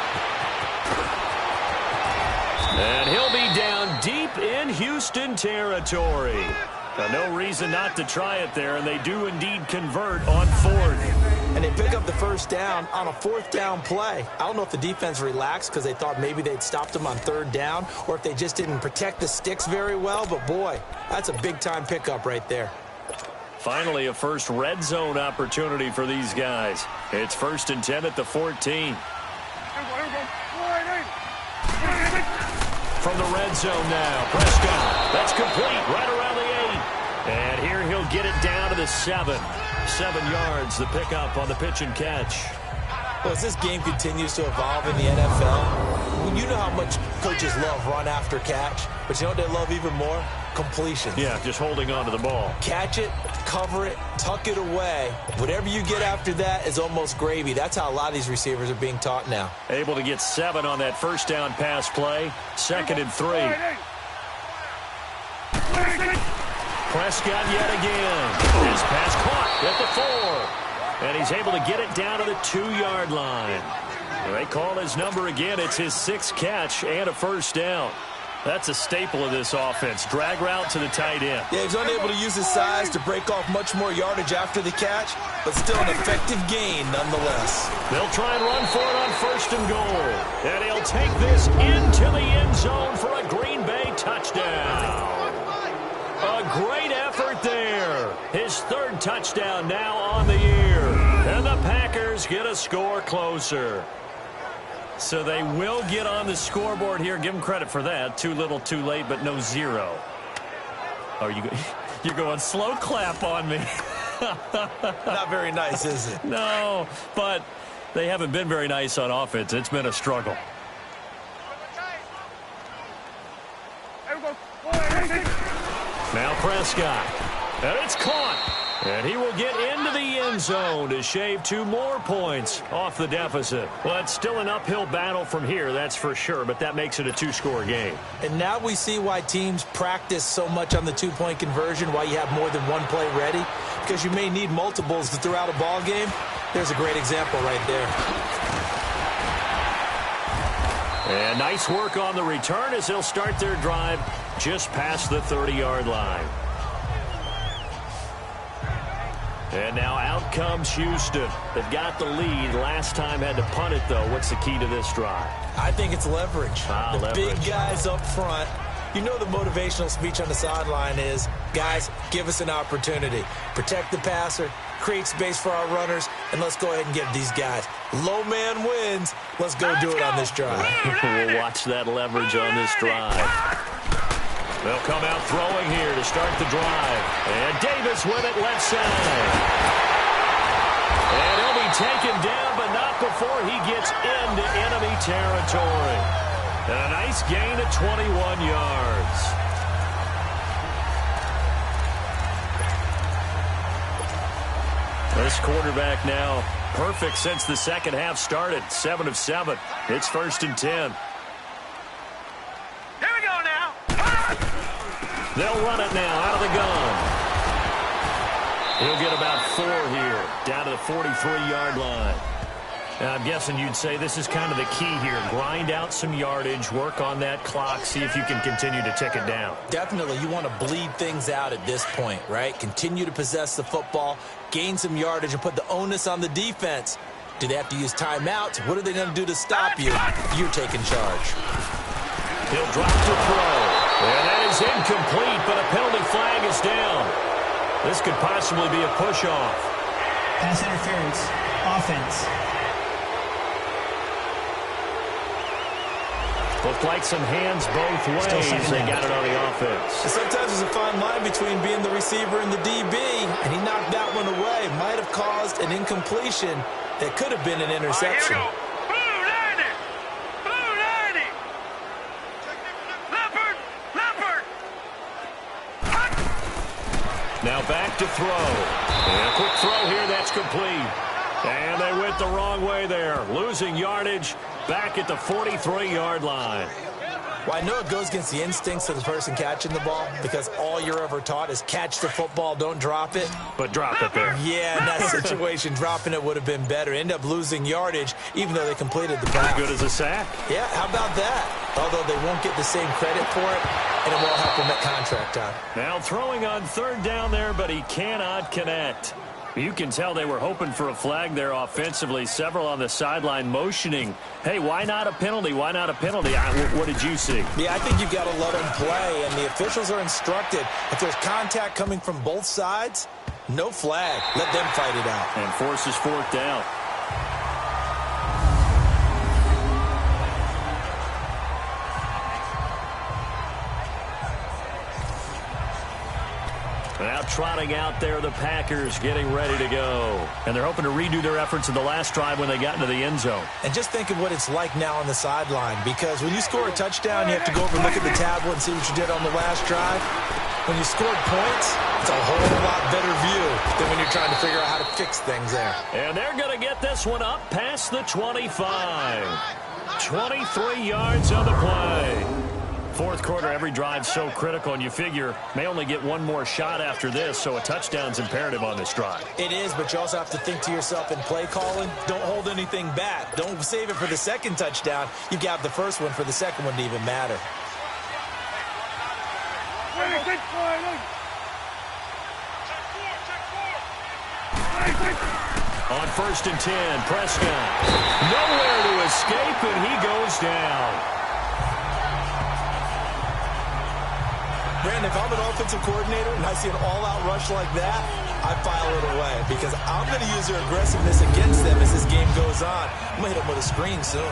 And he'll be down deep in Houston territory. No reason not to try it there, and they do indeed convert on fourth. And they pick up the first down on a fourth down play. I don't know if the defense relaxed because they thought maybe they'd stopped them on third down, or if they just didn't protect the sticks very well, but boy, that's a big-time pickup right there. Finally, a first red zone opportunity for these guys. It's 1st and 10 at the 14. From the red zone now, Prescott. That's complete right around the 8. And here he'll get it down to the 7. 7 yards, the pickup on the pitch and catch. Well, as this game continues to evolve in the NFL, you know how much coaches love run after catch, but you know what they love even more? Completion. Yeah, just holding on to the ball. Catch it, cover it, tuck it away. Whatever you get after that is almost gravy. That's how a lot of these receivers are being taught now. Able to get 7 on that first down pass play. 2nd and 3. Prescott yet again. His pass caught at the 4. And he's able to get it down to the 2-yard line. They call his number again. It's his 6th catch and a first down. That's a staple of this offense. Drag route to the tight end. Yeah, he's unable to use his size to break off much more yardage after the catch, but still an effective gain nonetheless. They'll try and run for it on 1st and goal. And he'll take this into the end zone for a Green Bay touchdown. A great effort there. His 3rd touchdown now on the year. And the Packers get a score closer. So they will get on the scoreboard here. Give them credit for that. Too little, too late, but no 0. Oh, you're going slow clap on me. Not very nice, is it? No, but they haven't been very nice on offense. It's been a struggle. Now Prescott. And it's caught. And he will get into the end zone to shave 2 more points off the deficit. Well, it's still an uphill battle from here, that's for sure, but that makes it a 2-score game. And now we see why teams practice so much on the 2-point conversion, why you have more than one play ready, because you may need multiples to throw out a ball game. There's a great example right there. And nice work on the return as they'll start their drive just past the 30-yard line. And now out comes Houston. They've got the lead. Last time had to punt it, though. What's the key to this drive? I think it's leverage. Leverage. Big guys up front. You know the motivational speech on the sideline is, guys, give us an opportunity. Protect the passer, create space for our runners, and let's go ahead and get these guys. Low man wins. Let's go do it on this drive. We'll watch that leverage on this drive. They'll come out throwing here to start the drive. And Davis with it left side. And he'll be taken down, but not before he gets into enemy territory. And a nice gain of 21 yards. This quarterback now perfect since the second half started. 7 of 7. It's 1st and 10. Here we go now. They'll run it now out of the gun. He'll get about 4 here, down to the 43-yard line. Now, I'm guessing you'd say this is kind of the key here. Grind out some yardage, work on that clock, see if you can continue to tick it down. Definitely, you want to bleed things out at this point, right? Continue to possess the football, gain some yardage, and put the onus on the defense. Do they have to use timeouts? What are they going to do to stop you? You're taking charge. He'll drop to throw. And that is incomplete, but a penalty flag is down. This could possibly be a push-off. Pass interference. Offense. Looked like some hands both ways. They got it on the offense. Sometimes there's a fine line between being the receiver and the DB, and he knocked that one away. Might have caused an incompletion that could have been an interception. All right, here we go. Blue 90. Leopard. Now back to throw. And a quick throw here. That's complete. And they went the wrong way there. Losing yardage back at the 43-yard line. Well, I know it goes against the instincts of the person catching the ball because all you're ever taught is catch the football, don't drop it. But drop it there. Yeah, in that situation, dropping it would have been better. End up losing yardage even though they completed the pass. Good as a sack. Yeah, how about that? Although they won't get the same credit for it, and it will help them at contract time. Now throwing on 3rd down there, but he cannot connect. You can tell they were hoping for a flag there offensively. Several on the sideline motioning, hey, why not a penalty? Why not a penalty? What did you see? Yeah, I think you've got to let them play, and the officials are instructed. If there's contact coming from both sides, no flag. Let them fight it out. And forces 4th down. Now trotting out there, the Packers getting ready to go. And they're hoping to redo their efforts in the last drive when they got into the end zone. And just think of what it's like now on the sideline, because when you score a touchdown, you have to go over and look at the tablet and see what you did on the last drive. When you scored points, it's a whole lot better view than when you're trying to figure out how to fix things there. And they're going to get this one up past the 25. 23 yards on the play. 4th quarter, every drive so critical, and you figure may only get one more shot after this, so a touchdown's imperative on this drive. It is, but you also have to think to yourself in play calling, don't hold anything back. Don't save it for the second touchdown. You got the first one for the second one to even matter. On 1st and 10, Prescott. Nowhere to escape, and he goes down. Brandon, if I'm an offensive coordinator and I see an all-out rush like that, I file it away because I'm going to use their aggressiveness against them as this game goes on. I'm going to hit them with a screen soon.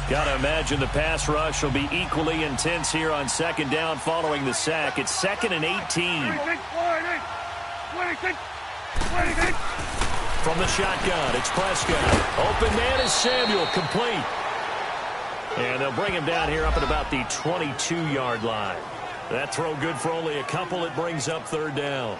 Got to imagine the pass rush will be equally intense here on 2nd down following the sack. It's 2nd and 18. From the shotgun, it's Prescott. Open man is Samuel, complete. And they'll bring him down here up at about the 22-yard line. That throw good for only a couple. It brings up 3rd down.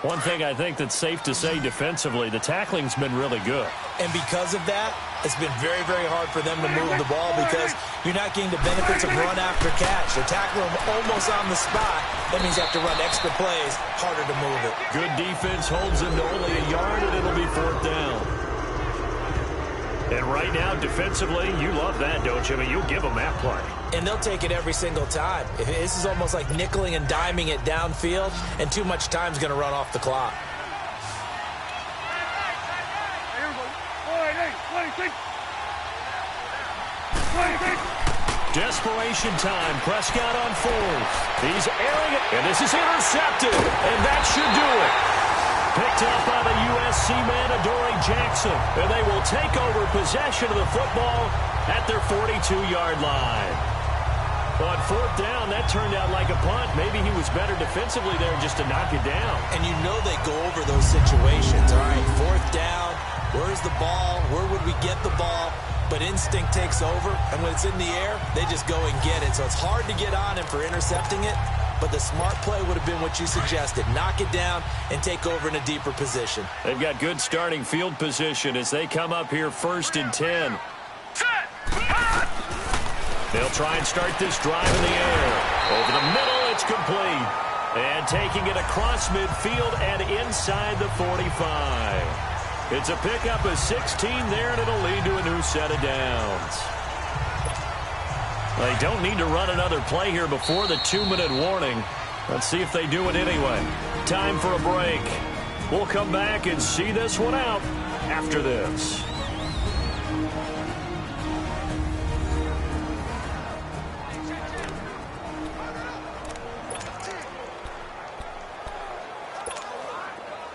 One thing I think that's safe to say defensively, the tackling's been really good. And because of that, it's been very, very hard for them to move the ball because you're not getting the benefits of run after catch. They're tackling them almost on the spot. That means you have to run extra plays, harder to move it. Good defense holds them to only a yard, and it'll be 4th down. And right now, defensively, you love that, don't you? I mean, you'll give them that play. And they'll take it every single time. This is almost like nickeling and diming it downfield, and too much time's going to run off the clock. Desperation time. Prescott on 4th. He's airing it, and this is intercepted, and that should do it. picked up by the USC man, Adoree Jackson. And they will take over possession of the football at their 42-yard line. On fourth down, that turned out like a punt. Maybe he was better defensively there just to knock it down. And you know they go over those situations. All right, fourth down, where's the ball? Where would we get the ball? But instinct takes over, and when it's in the air, they just go and get it. So it's hard to get on him for intercepting it, but the smart play would have been what you suggested. Knock it down and take over in a deeper position. They've got good starting field position as they come up here 1st and 10. They'll try and start this drive in the air. Over the middle, it's complete. And taking it across midfield and inside the 45. It's a pickup of 16 there, and it'll lead to a new set of downs. They don't need to run another play here before the 2-minute warning. Let's see if they do it anyway. Time for a break. We'll come back and see this one out after this.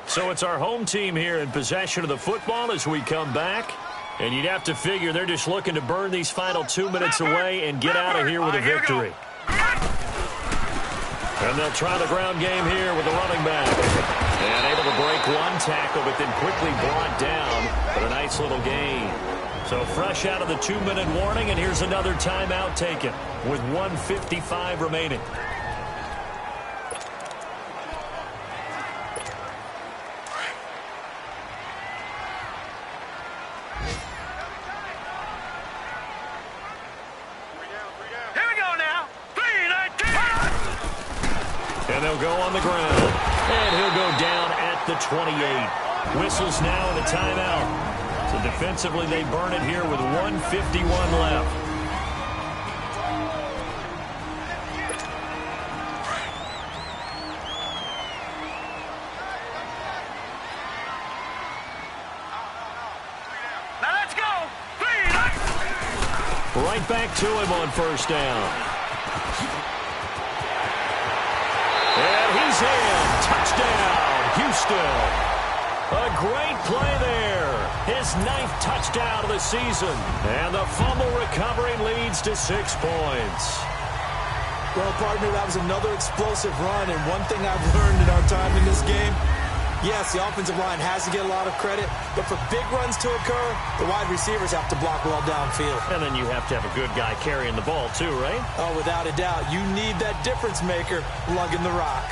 So it's our home team here in possession of the football as we come back. And you'd have to figure they're just looking to burn these final 2 minutes away and get out of here with a victory. And they'll try the ground game here with the running back. And able to break one tackle, but then quickly brought down for a nice little gain. So fresh out of the 2-minute warning, and here's another timeout taken with 1:55 remaining. And they'll go on the ground. And he'll go down at the 28. Whistles now in a timeout. So defensively, they burn it here with 1:51 left. Now let's go. Right back to him on first down. And he's in. Touchdown, Houston. A great play there. His 9th touchdown of the season. And the fumble recovery leads to 6 points. Well, partner, that was another explosive run. And one thing I've learned in our time in this game, yes, the offensive line has to get a lot of credit, but for big runs to occur, the wide receivers have to block well downfield. And then you have to have a good guy carrying the ball too, right? Oh, without a doubt. You need that difference maker lugging the rock.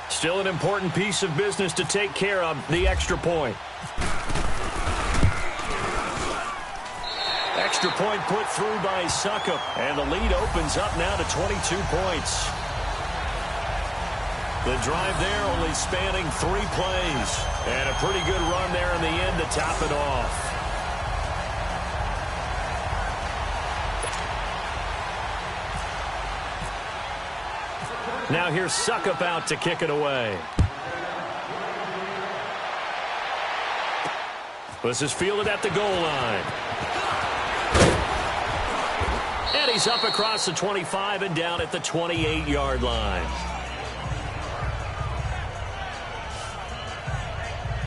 Still an important piece of business to take care of, the extra point. Extra point put through by Suckup, and the lead opens up now to 22 points. The drive there only spanning 3 plays, and a pretty good run there in the end to top it off. Now here's Suckup out to kick it away. This is fielded at the goal line. And he's up across the 25 and down at the 28-yard line.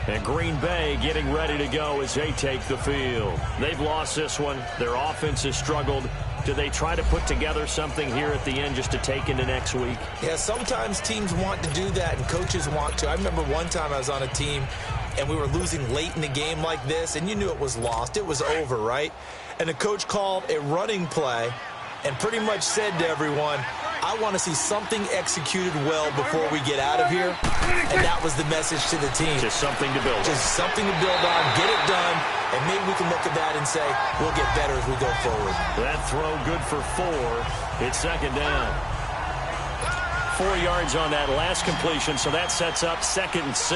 And Green Bay getting ready to go as they take the field. They've lost this one. Their offense has struggled. Do they try to put together something here at the end just to take into next week? Yeah, sometimes teams want to do that and coaches want to. I remember one time I was on a team and we were losing late in the game like this, and you knew it was lost. It was over, right? And the coach called a running play and pretty much said to everyone, I want to see something executed well before we get out of here. And that was the message to the team. Just something to build on. Just something to build on, get it done, and maybe we can look at that and say, we'll get better as we go forward. That throw good for 4. It's second down. 4 yards on that last completion, so that sets up 2nd and 6.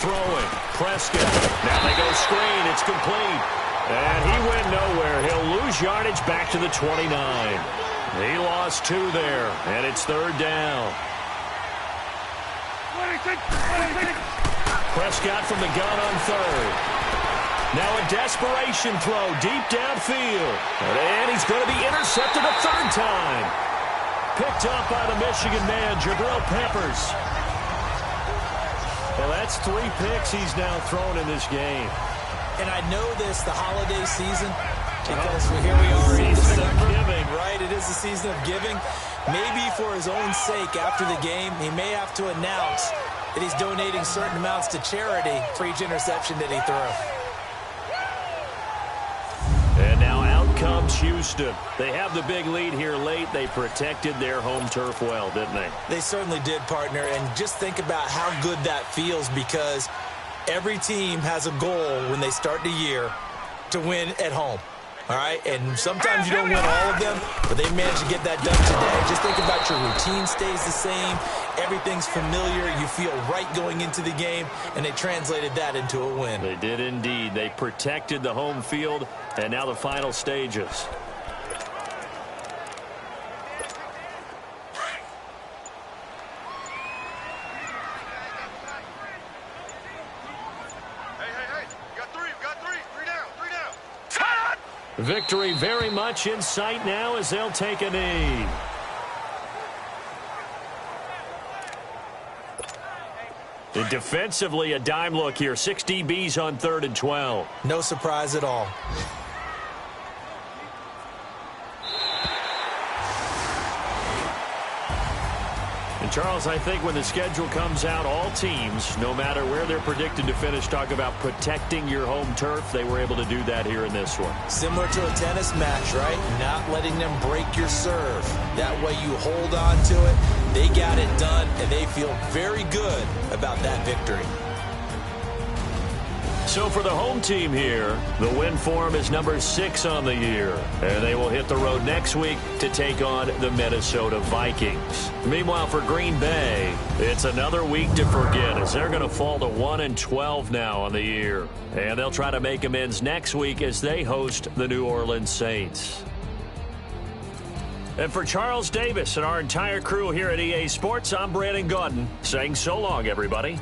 Throwing. Prescott. Now they go screen. It's complete. And he went nowhere. He'll lose yardage back to the 29. He lost 2 there, and it's 3rd down. Prescott from the gun on 3rd. Now a desperation throw deep downfield. And he's going to be intercepted a 3rd time. Picked up by the Michigan man, Jabril Peppers. Well, that's 3 picks he's now thrown in this game. And I know this, the holiday season, because here we are in Season of giving. Right, it is the season of giving. Maybe for his own sake after the game, he may have to announce that he's donating certain amounts to charity for each interception that he threw. And now out comes Houston. They have the big lead here late. They protected their home turf well, didn't they? They certainly did, partner. And just think about how good that feels, because every team has a goal when they start the year to win at home. All right, and sometimes you don't win all of them, but they managed to get that done today. Just think about your routine stays the same. Everything's familiar. You feel right going into the game, and they translated that into a win. They did indeed. They protected the home field, and now the final stages. Victory very much in sight now as they'll take a knee. And defensively, a dime look here. 6 DBs on 3rd and 12. No surprise at all. And Charles, I think when the schedule comes out, all teams, no matter where they're predicted to finish, talk about protecting your home turf. They were able to do that here in this one. Similar to a tennis match, right? Not letting them break your serve. That way you hold on to it. They got it done, and they feel very good about that victory. So for the home team here, the win form is number 6 on the year. And they will hit the road next week to take on the Minnesota Vikings. Meanwhile, for Green Bay, it's another week to forget as they're going to fall to 1-12 now on the year. And they'll try to make amends next week as they host the New Orleans Saints. And for Charles Davis and our entire crew here at EA Sports, I'm Brandon Gaudin saying so long, everybody.